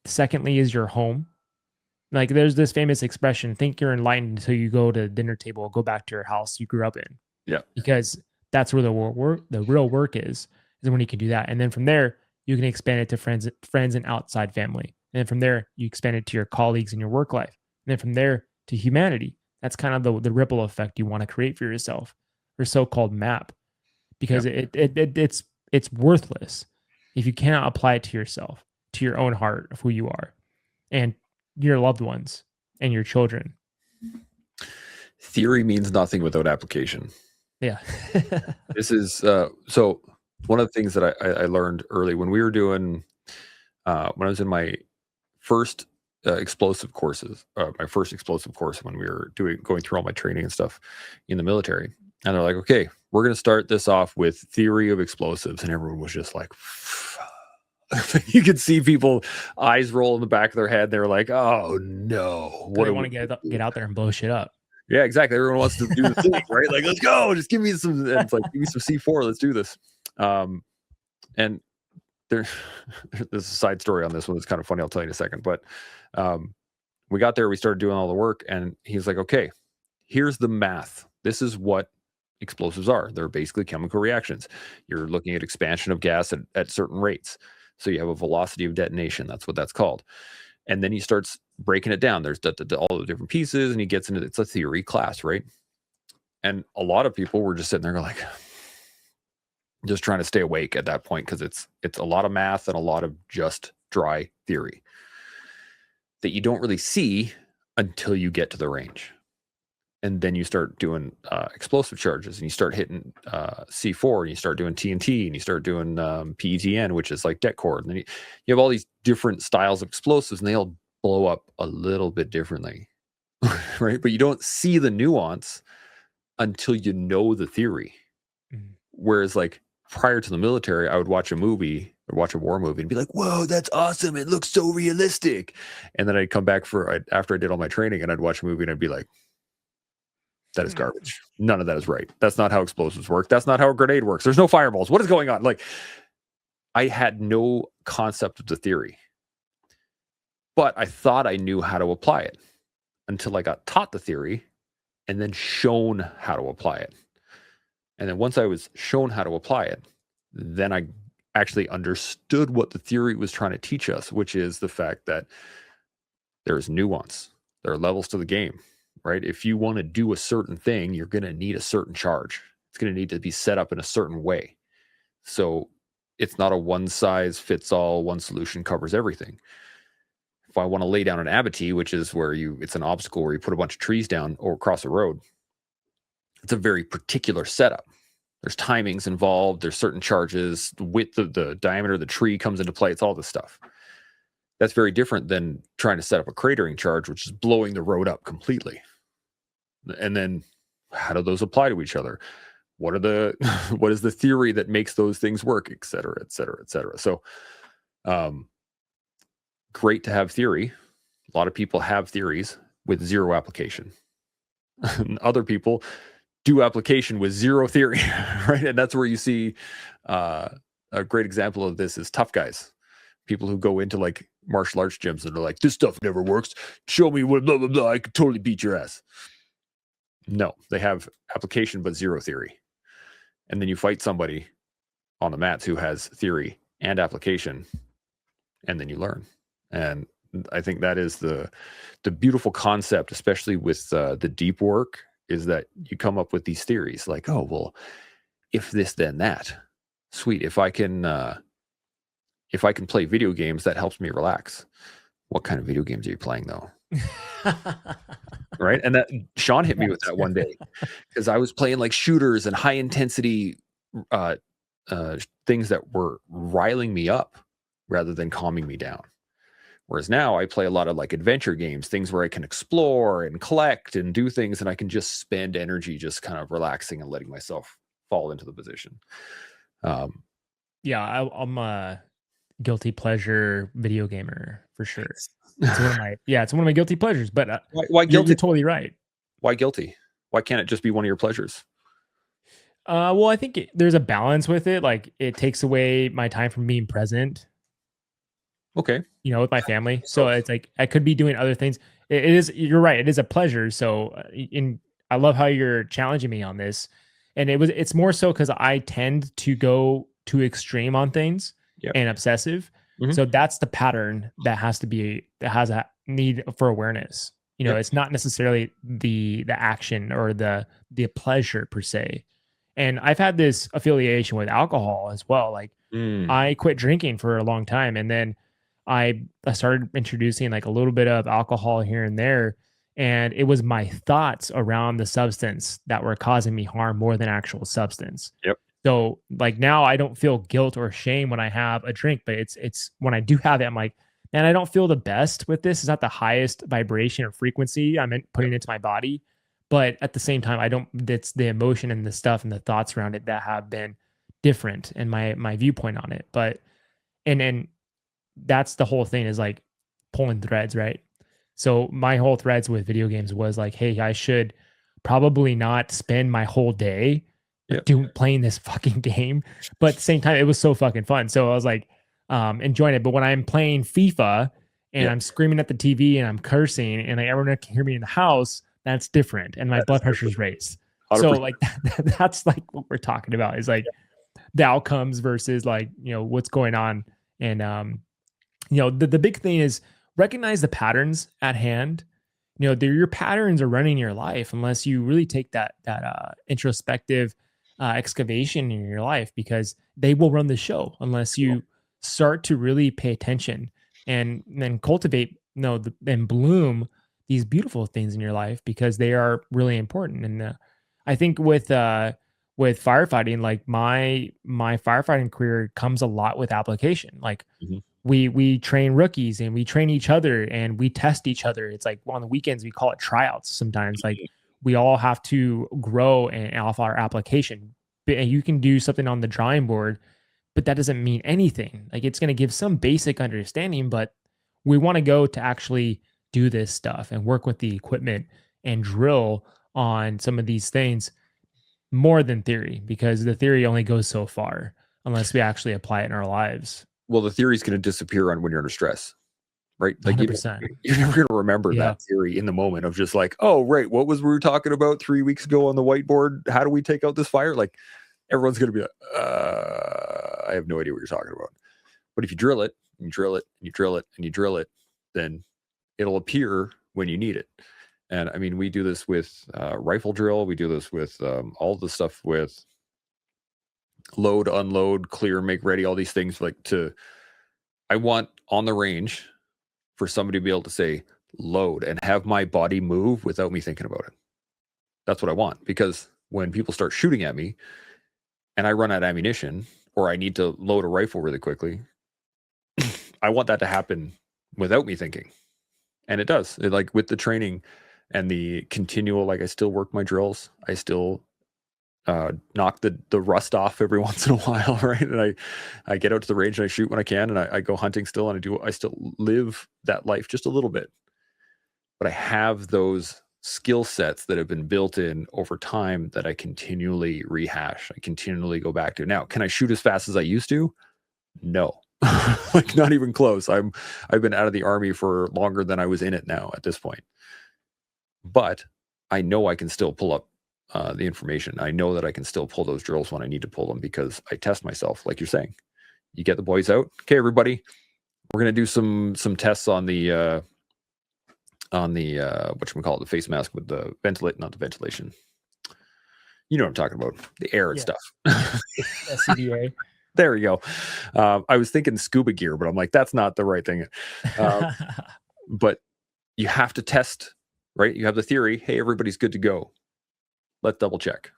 Secondly is your home. Like there's this famous expression, think you're enlightened until you go to the dinner table, go back to your house you grew up in. Yeah. Because that's where the real work is when you can do that. And then from there, you can expand it to friends and outside family. And then from there, you expand it to your colleagues in your work life. And then from there to humanity. That's kind of the ripple effect you want to create for yourself, or so-called map. Because it's worthless if you cannot apply it to yourself, to your own heart of who you are and your loved ones and your children. Theory means nothing without application. Yeah. This is so one of the things that I learned early when we were doing when I was in my first explosive courses, my first explosive course when we were going through all my training and stuff in the military. And they're like, okay, we're going to start this off with theory of explosives. And everyone was just like, you could see people eyes roll in the back of their head. They're like, oh no. What do want to get out there and blow shit up? Yeah, exactly. Everyone wants to do the thing, right? Like, let's go. Just give me some, and it's like, give me some C4. Let's do this. And there's a side story on this one that's kind of funny. I'll tell you in a second. But we got there, we started doing all the work, and he's like, okay, here's the math. This is what explosives are. They're basically chemical reactions. You're looking at expansion of gas at certain rates. So you have a velocity of detonation. That's what that's called. And then he starts breaking it down. There's all the different pieces, and he gets into it's a theory class, right? And a lot of people were just sitting there like, just trying to stay awake at that point because it's a lot of math and a lot of just dry theory that you don't really see until you get to the range. And then you start doing explosive charges, and you start hitting C4, and you start doing TNT, and you start doing PETN, which is like det cord. And then you have all these different styles of explosives, and they all blow up a little bit differently, right? But you don't see the nuance until you know the theory. Mm-hmm. Whereas like prior to the military, I would watch a movie or watch a war movie and be like, whoa, that's awesome. It looks so realistic. And then I'd come back after I did all my training, and I'd watch a movie and I'd be like, that is garbage. None of that is right. That's not how explosives work. That's not how a grenade works. There's no fireballs. What is going on? Like, I had no concept of the theory, but I thought I knew how to apply it until I got taught the theory and then shown how to apply it. And then once I was shown how to apply it, then I actually understood what the theory was trying to teach us, which is the fact that there is nuance. There are levels to the game, right? If you want to do a certain thing, you're going to need a certain charge. It's going to need to be set up in a certain way. So it's not a one size fits all, one solution covers everything. If I want to lay down an abattis, which is where it's an obstacle where you put a bunch of trees down or across a road, it's a very particular setup. There's timings involved. There's certain charges. The width of the diameter of the tree comes into play. It's all this stuff. That's very different than trying to set up a cratering charge, which is blowing the road up completely. And then how do those apply to each other? What is the theory that makes those things work, et cetera, et cetera, et cetera. So great to have theory. A lot of people have theories with zero application. Other people do application with zero theory, right? And that's where you see a great example of this is tough guys. People who go into like martial arts gyms and are like, this stuff never works. Show me what blah, blah, blah. I could totally beat your ass. No, they have application, but zero theory. And then you fight somebody on the mats who has theory and application, and then you learn. And I think that is the beautiful concept, especially with the deep work, is that you come up with these theories like, oh, well, if this, then that. Sweet. If I can play video games, that helps me relax. What kind of video games are you playing though? Right. And that Sean hit me with that one day because I was playing like shooters and high intensity things that were riling me up rather than calming me down. Whereas now I play a lot of like adventure games, things where I can explore and collect and do things, and I can just spend energy just kind of relaxing and letting myself fall into the position. Yeah, I'm a guilty pleasure video gamer for sure. It's one of my guilty pleasures. But why guilty? You're totally right. Why guilty? Why can't it just be one of your pleasures? Well, I think there's a balance with it. Like it takes away my time from being present. Okay. With my family. So it's like I could be doing other things. It is. You're right. It is a pleasure. So I love how you're challenging me on this. And it's more so because I tend to go too extreme on things and obsessive. Mm-hmm. So that's the pattern that has a need for awareness. It's not necessarily the action or the pleasure per se. And I've had this affiliation with alcohol as well. Like I quit drinking for a long time, and then I started introducing like a little bit of alcohol here and there. And it was my thoughts around the substance that were causing me harm more than actual substance. Yep. So like now I don't feel guilt or shame when I have a drink, but it's when I do have it, I'm like, man, I don't feel the best with this. It's not the highest vibration or frequency I'm putting into my body. But at the same time, it's the emotion and the stuff and the thoughts around it that have been different in my viewpoint on it. But, and that's the whole thing is like pulling threads, right? So my whole threads with video games was like, hey, I should probably not spend my whole day playing this fucking game. But at the same time, it was so fucking fun. So I was like, enjoying it. But when I'm playing FIFA and I'm screaming at the TV and I'm cursing and like everyone can hear me in the house, that's different. And my blood pressure's raised. 100%. So like that's like what we're talking about is like the outcomes versus like, what's going on. And, the big thing is recognize the patterns at hand. Your patterns are running your life unless you really take that introspective excavation in your life, because they will run the show unless you start to really pay attention and then cultivate, and bloom these beautiful things in your life, because they are really important. And I think with firefighting, like my firefighting career comes a lot with application. Like we train rookies and we train each other and we test each other. It's like on the weekends, we call it tryouts sometimes. Like we all have to grow and off our application. And you can do something on the drawing board, but that doesn't mean anything. Like it's going to give some basic understanding, but we want to go to actually do this stuff and work with the equipment and drill on some of these things more than theory, because the theory only goes so far unless we actually apply it in our lives. Well, the theory is going to disappear on when you're under stress, right? Like 100%. You're never going to remember that theory in the moment of just like, oh, right, what was we were talking about 3 weeks ago on the whiteboard? How do we take out this fire? Like everyone's going to be like, I have no idea what you're talking about. But if you drill it, and you drill it, and you drill it, and you drill it, then it'll appear when you need it. And I mean, we do this with rifle drill. We do this with all the stuff with load, unload, clear, make ready, all these things. I want on the range for somebody to be able to say load and have my body move without me thinking about it. That's what I want, because when people start shooting at me and I run out of ammunition or I need to load a rifle really quickly, I want that to happen without me thinking. And it does. Like with the training and the continual, like I still work my drills. I still knock the rust off every once in a while, right? And I get out to the range and I shoot when I can, and I go hunting still, and I still live that life just a little bit. But I have those skill sets that have been built in over time that I continually rehash. I continually go back to. Now, can I shoot as fast as I used to? No. Like not even close. I've been out of the Army for longer than I was in it now at this point. But I know I can still pull up the information. I know that I can still pull those drills when I need to pull them, because I test myself, like you're saying. You get the boys out. Okay, everybody, we're gonna do some tests on the whatchamacallit, the face mask with the not the ventilation. You know what I'm talking about. The air and stuff. CDA. There we go. I was thinking scuba gear, but I'm like, that's not the right thing. But you have to test, right? You have the theory, hey, everybody's good to go. Let's double check.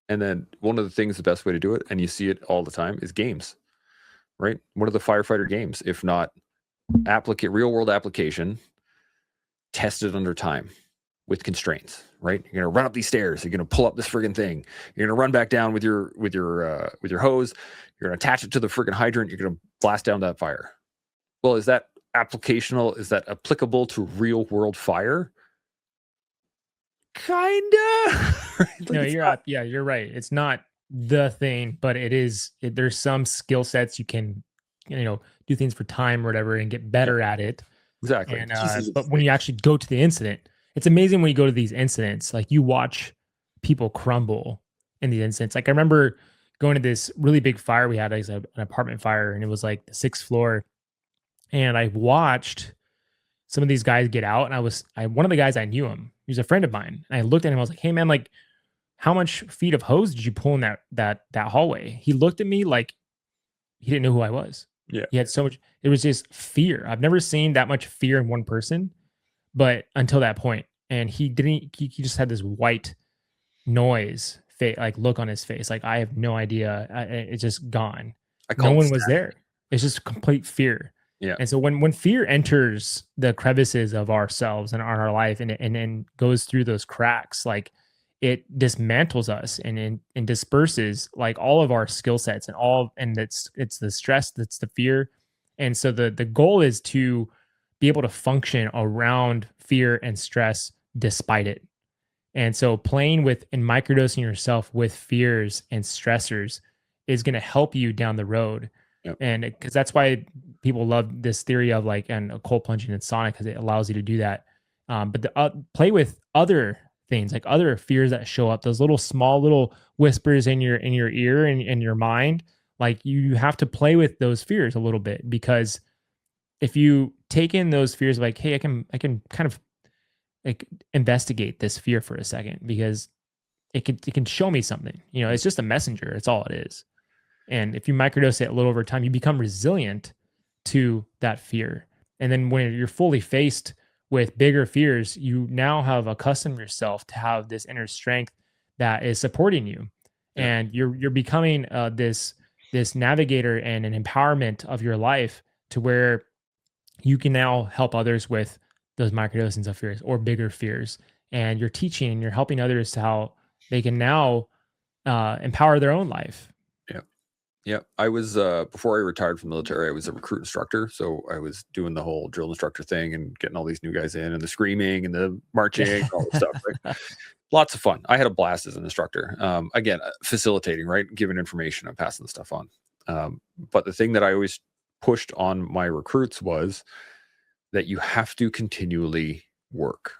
And then one of the things, the best way to do it, and you see it all the time, is games, right? What are the firefighter games, if not real world application, tested under time with constraints, right? You're going to run up these stairs. You're going to pull up this friggin' thing. You're going to run back down with your hose. You're going to attach it to the friggin' hydrant. You're going to blast down that fire. Well, is that applicational? Is that applicable to real world fire? Kinda. No, you're right. It's not the thing, but it is. There's some skill sets you can, do things for time or whatever and get better at it. Exactly. And but when you actually go to the incident, it's amazing when you go to these incidents. Like you watch people crumble in the incidents. Like I remember going to this really big fire we had, as an apartment fire, and it was like the 6th floor. And I watched some of these guys get out, and one of the guys, I knew him. He was a friend of mine. And I looked at him. I was like, "Hey man, like, how much feet of hose did you pull in that hallway?" He looked at me like he didn't know who I was. Yeah. He had so much. It was just fear. I've never seen that much fear in one person, but until that point. And he didn't. He just had this white noise, like look on his face. Like I have no idea. It's just gone. No one was there. It's just complete fear. Yeah. And so when fear enters the crevices of ourselves and our life and goes through those cracks, like it dismantles us and disperses like all of our skill sets and it's the stress, that's the fear. And so the goal is to be able to function around fear and stress despite it. And so playing with and microdosing yourself with fears and stressors is going to help you down the road. Yep. And because that's why people love this theory of like and cold plunging and sonic, because it allows you to do that. But play with other things, like other fears that show up, those small little whispers in your ear and in your mind. Like you have to play with those fears a little bit, because if you take in those fears, like, hey, I can kind of like investigate this fear for a second, because it can show me something. It's just a messenger. It's all it is. And if you microdose it a little over time, you become resilient to that fear. And then when you're fully faced with bigger fears, you now have accustomed yourself to have this inner strength that is supporting you. Yeah. And you're becoming this navigator and an empowerment of your life, to where you can now help others with those microdosings of fears or bigger fears. And you're teaching and you're helping others to how they can now empower their own life. Yeah, I was before I retired from the military, I was a recruit instructor. So I was doing the whole drill instructor thing and getting all these new guys in, and the screaming and the marching and all that stuff. Right? Lots of fun. I had a blast as an instructor. Again, facilitating, right? Giving information and passing the stuff on. But the thing that I always pushed on my recruits was that you have to continually work.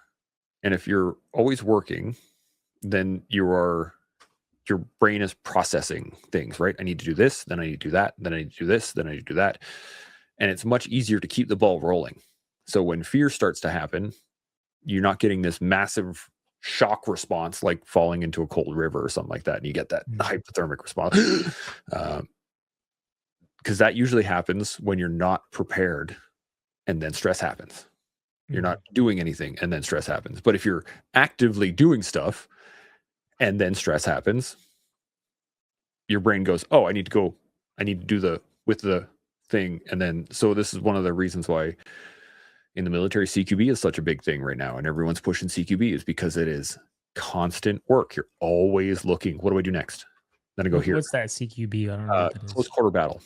And if you're always working, then your brain is processing things, right? I need to do this, then I need to do that, then I need to do this, then I need to do that. And it's much easier to keep the ball rolling. So when fear starts to happen, you're not getting this massive shock response like falling into a cold river or something like that, and you get that hypothermic response. Because that usually happens when you're not prepared and then stress happens. You're not doing anything and then stress happens. But if you're actively doing stuff and then stress happens, your brain goes, oh, I need to do the thing. And then, so this is one of the reasons why in the military, CQB is such a big thing right now. And everyone's pushing CQB is because it is constant work. You're always looking, what do I do next? Then I go here. What's that CQB? I don't know what that is. Close quarter battle.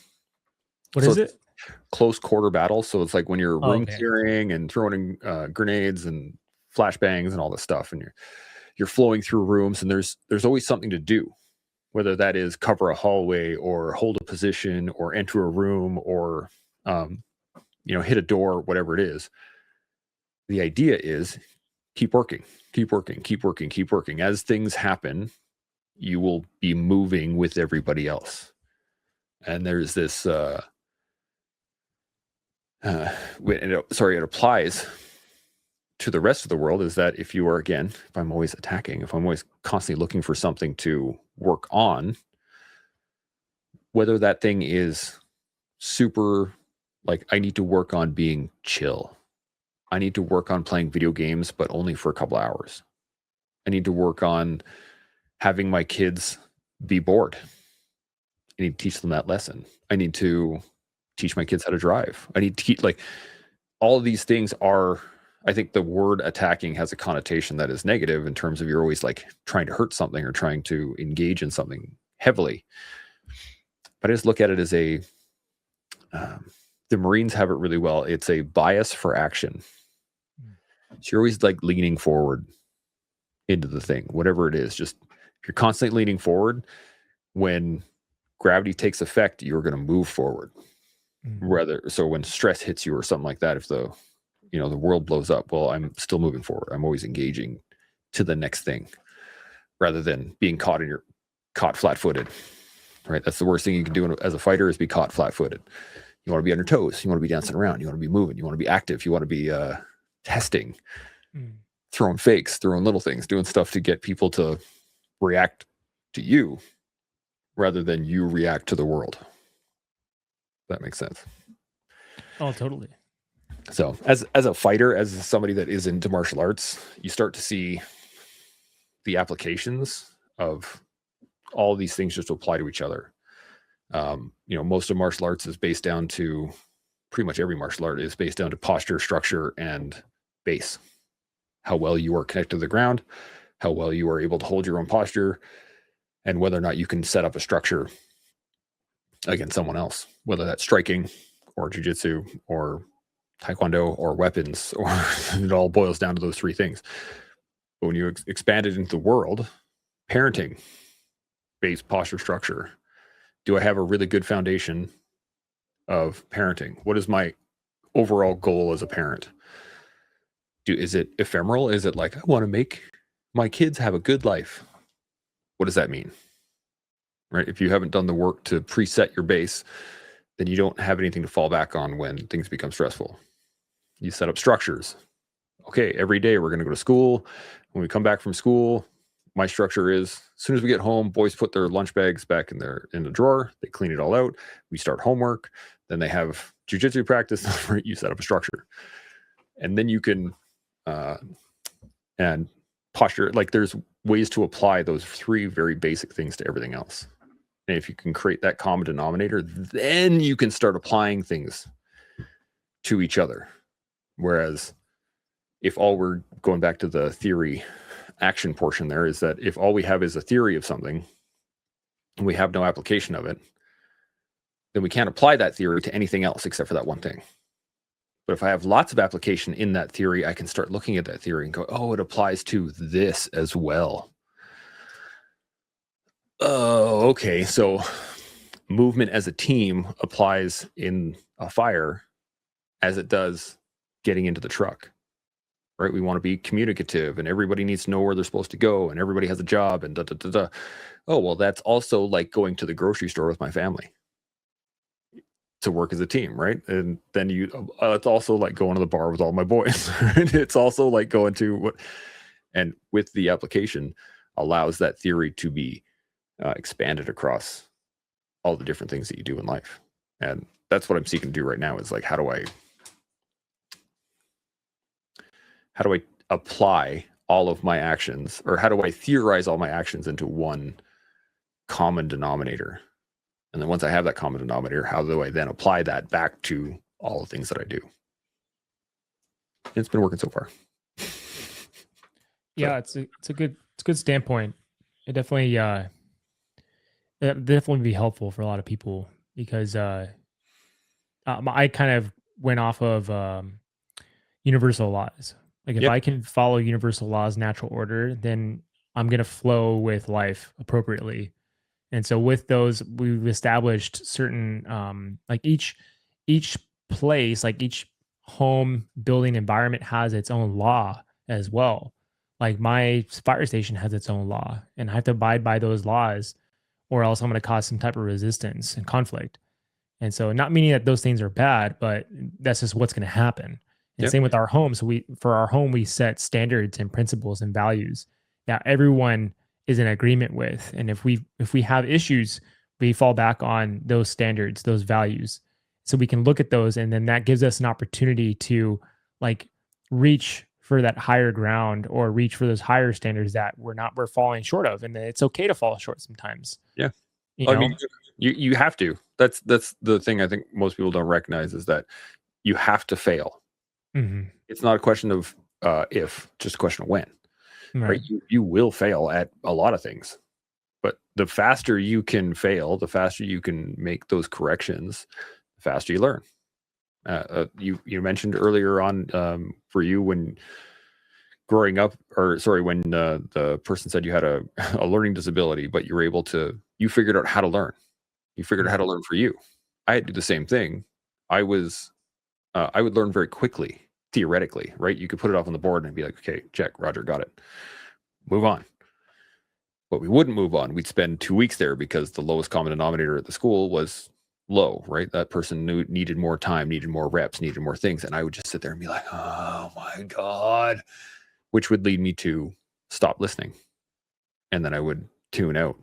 What is it? Close quarter battle. So it's like when you're room clearing and throwing grenades and flashbangs and all this stuff, and you're flowing through rooms, and there's always something to do, whether that is cover a hallway or hold a position or enter a room or hit a door, whatever it is. The idea is keep working. As things happen, you will be moving with everybody else. And there's this it applies to the rest of the world, is that if you are, again, if I'm always attacking, if I'm always constantly looking for something to work on, whether that thing is super, like, I need to work on being chill. I need to work on playing video games, but only for a couple hours. I need to work on having my kids be bored. I need to teach them that lesson. I need to teach my kids how to drive. I need to keep, like, all of these things are, I think the word attacking has a connotation that is negative in terms of you're always like trying to hurt something or trying to engage in something heavily. But I just look at it as the Marines have it really well. It's a bias for action. So you're always like leaning forward into the thing, whatever it is. Just if you're constantly leaning forward, when gravity takes effect, you're going to move forward. So when stress hits you or something like that, if the world blows up, well, I'm still moving forward. I'm always engaging to the next thing rather than being caught flat-footed, right? That's the worst thing you can do as a fighter, is be caught flat-footed. You want to be on your toes. You want to be dancing around. You want to be moving. You want to be active. You want to be testing, throwing fakes, throwing little things, doing stuff to get people to react to you rather than you react to the world. That makes sense. Oh, totally. So as a fighter, as somebody that is into martial arts, you start to see the applications of all these things just apply to each other. Most of martial arts is based down to, pretty much every martial art is based down to posture, structure, and base. How well you are connected to the ground, how well you are able to hold your own posture, and whether or not you can set up a structure against someone else, whether that's striking or jiu-jitsu or taekwondo or weapons, or it all boils down to those three things. But when you expand it into the world, parenting, base, posture, structure, do I have a really good foundation of parenting? What is my overall goal as a parent? Is it ephemeral? Is it like, I want to make my kids have a good life? What does that mean? Right? If you haven't done the work to preset your base, then you don't have anything to fall back on when things become stressful. You set up structures. Okay, every day we're going to go to school. When we come back from school, my structure is, as soon as we get home, boys put their lunch bags back in the drawer. They clean it all out. We start homework. Then they have jiu-jitsu practice. You set up a structure. And then you can, and posture, like, there's ways to apply those three very basic things to everything else. And if you can create that common denominator, then you can start applying things to each other. Whereas if all we're going back to the theory action portion there, is that if all we have is a theory of something and we have no application of it, then we can't apply that theory to anything else except for that one thing. But if I have lots of application in that theory, I can start looking at that theory and go, oh, it applies to this as well. Oh, okay. So movement as a team applies in a fire as it does getting into the truck, right? We want to be communicative and everybody needs to know where they're supposed to go and everybody has a job and da, da, da, da. Oh, well, that's also like going to the grocery store with my family. to work as a team, right? And then it's also like going to the bar with all my boys. Right? It's also like going to what, and with the application allows that theory to be expanded across all the different things that you do in life. And that's what I'm seeking to do right now is like, how do I apply all of my actions, or how do I theorize all my actions into one common denominator? And then once I have that common denominator, how do I then apply that back to all the things that I do? And it's been working so far. Yeah, it's a good standpoint. It definitely be helpful for a lot of people because I kind of went off of universal laws. Like if Yep. I can follow universal laws, natural order, then I'm gonna flow with life appropriately. And so with those, we've established certain like each place, like each home building environment has its own law as well. Like my fire station has its own law, and I have to abide by those laws, or else I'm going to cause some type of resistance and conflict. And so, not meaning that those things are bad, but that's just what's going to happen. And Yep. same with our homes. So for our home, we set standards and principles and values that everyone is in agreement with. And if we have issues, we fall back on those standards, those values. So we can look at those, and then that gives us an opportunity to like reach for that higher ground or reach for those higher standards that we're falling short of. And it's okay to fall short sometimes. Yeah. You I know? mean, you have to. That's the thing I think most people don't recognize is that you have to fail. Mhm. It's not a question of if, just a question of when. Right. Right? You will fail at a lot of things, but the faster you can fail, the faster you can make those corrections, the faster you learn. You mentioned earlier on for you when growing up, or sorry, when the person said you had a learning disability, but you figured out how to learn. You figured out how to learn for you. I had to do the same thing. I would learn very quickly, theoretically, right? You could put it off on the board and be like, okay, check, Roger, got it. Move on. But we wouldn't move on. We'd spend 2 weeks there because the lowest common denominator at the school was low, right? That person needed more time, needed more reps, needed more things. And I would just sit there and be like, oh my God, which would lead me to stop listening. And then I would tune out.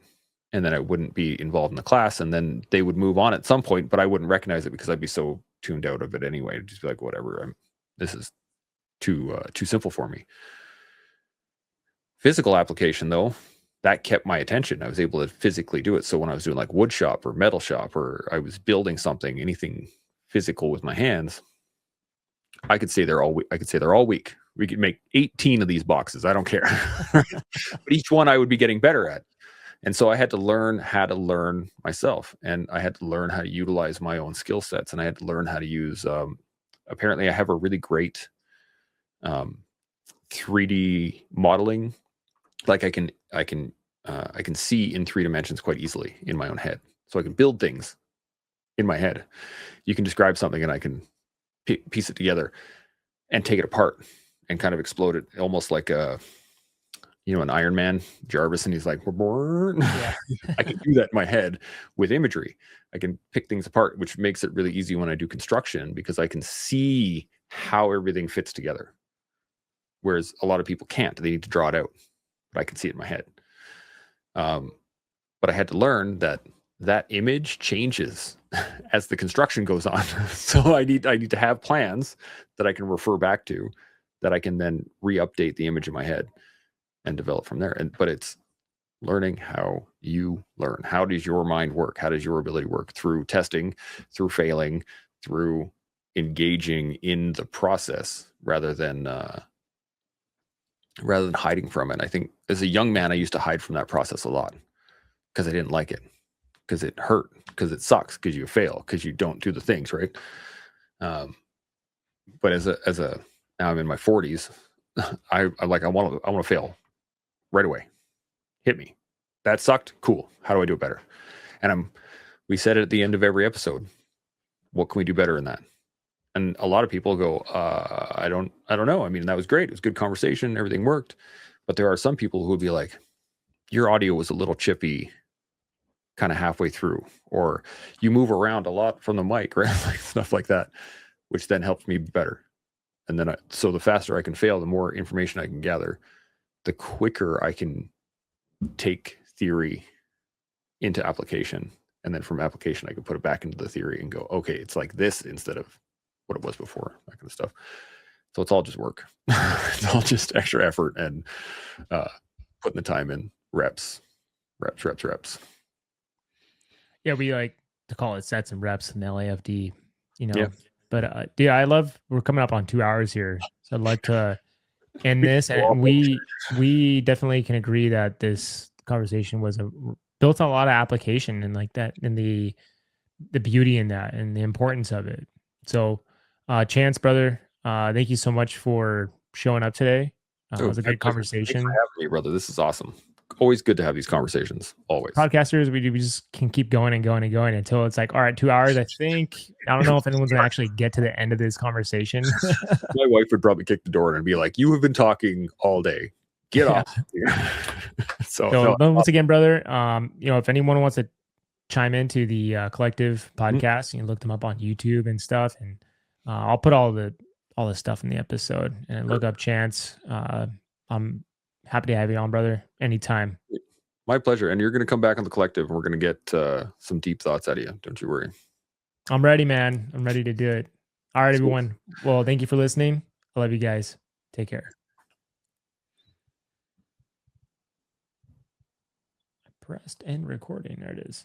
And then I wouldn't be involved in the class. And then they would move on at some point, but I wouldn't recognize it because I'd be so tuned out of it anyway. I'd just be like, whatever, this is too simple for me. Physical application, though, that kept my attention. I was able to physically do it. So when I was doing like wood shop or metal shop, or I was building something, anything physical with my hands, I could stay there all week. I could stay there all week. We could make 18 of these boxes. I don't care. But each one I would be getting better at. And so I had to learn how to learn myself, and I had to learn how to utilize my own skill sets, and I had to learn how to use. Apparently, I have a really great 3D modeling. Like I can see in 3 dimensions quite easily in my own head, so I can build things in my head. You can describe something, and I can piece it together and take it apart and kind of explode it, almost like an Iron Man, Jarvis, and he's like, we're born. Yeah. I can do that in my head with imagery. I can pick things apart, which makes it really easy when I do construction because I can see how everything fits together. Whereas a lot of people can't. They need to draw it out, but I can see it in my head. But I had to learn that image changes as the construction goes on. So I need to have plans that I can refer back to, that I can then re-update the image in my head and develop from there. But it's learning how you learn. How does your mind work? How does your ability work? Through testing, through failing, through engaging in the process rather than hiding from it. I think as a young man, I used to hide from that process a lot because I didn't like it, because it hurt, because it sucks, because you fail, because you don't do the things right. But as a now I'm in my 40s, I want to fail right away. Hit me. That sucked. Cool. How do I do it better? And we said it at the end of every episode. What can we do better in that? And a lot of people go, I don't know. I mean, that was great. It was good conversation. Everything worked. But there are some people who would be like, your audio was a little chippy kind of halfway through, or you move around a lot from the mic, right? Like stuff like that, which then helps me be better. And then so the faster I can fail, the more information I can gather, the quicker I can take theory into application. And then from application, I can put it back into the theory and go, okay, it's like this instead of what it was before, that kind of stuff. So it's all just work. It's all just extra effort and putting the time in, reps. Yeah, we like to call it sets and reps in the LAFD, you know. Yeah. But dude, we're coming up on 2 hours here. So I'd like to end this. And we definitely can agree that this conversation was built on a lot of application and like that, and the beauty in that and the importance of it. So Chance, brother, thank you so much for showing up today. It was a great conversation. Thanks for having me, brother. This is awesome. Always good to have these conversations. Always. Podcasters, we just can keep going and going and going until it's like, all right, 2 hours. I don't know if anyone's gonna actually get to the end of this conversation. My wife would probably kick the door in and be like, "You have been talking all day. Get off." So once again, brother, if anyone wants to chime into the collective podcast, you can look them up on YouTube and stuff, and I'll put all the stuff in the episode, and look up Chance. I'm happy to have you on, brother, anytime. My pleasure. And you're going to come back on the collective, and we're going to get some deep thoughts out of you. Don't you worry. I'm ready, man. I'm ready to do it. All right, everyone. Well, thank you for listening. I love you guys. Take care. I pressed end recording. There it is.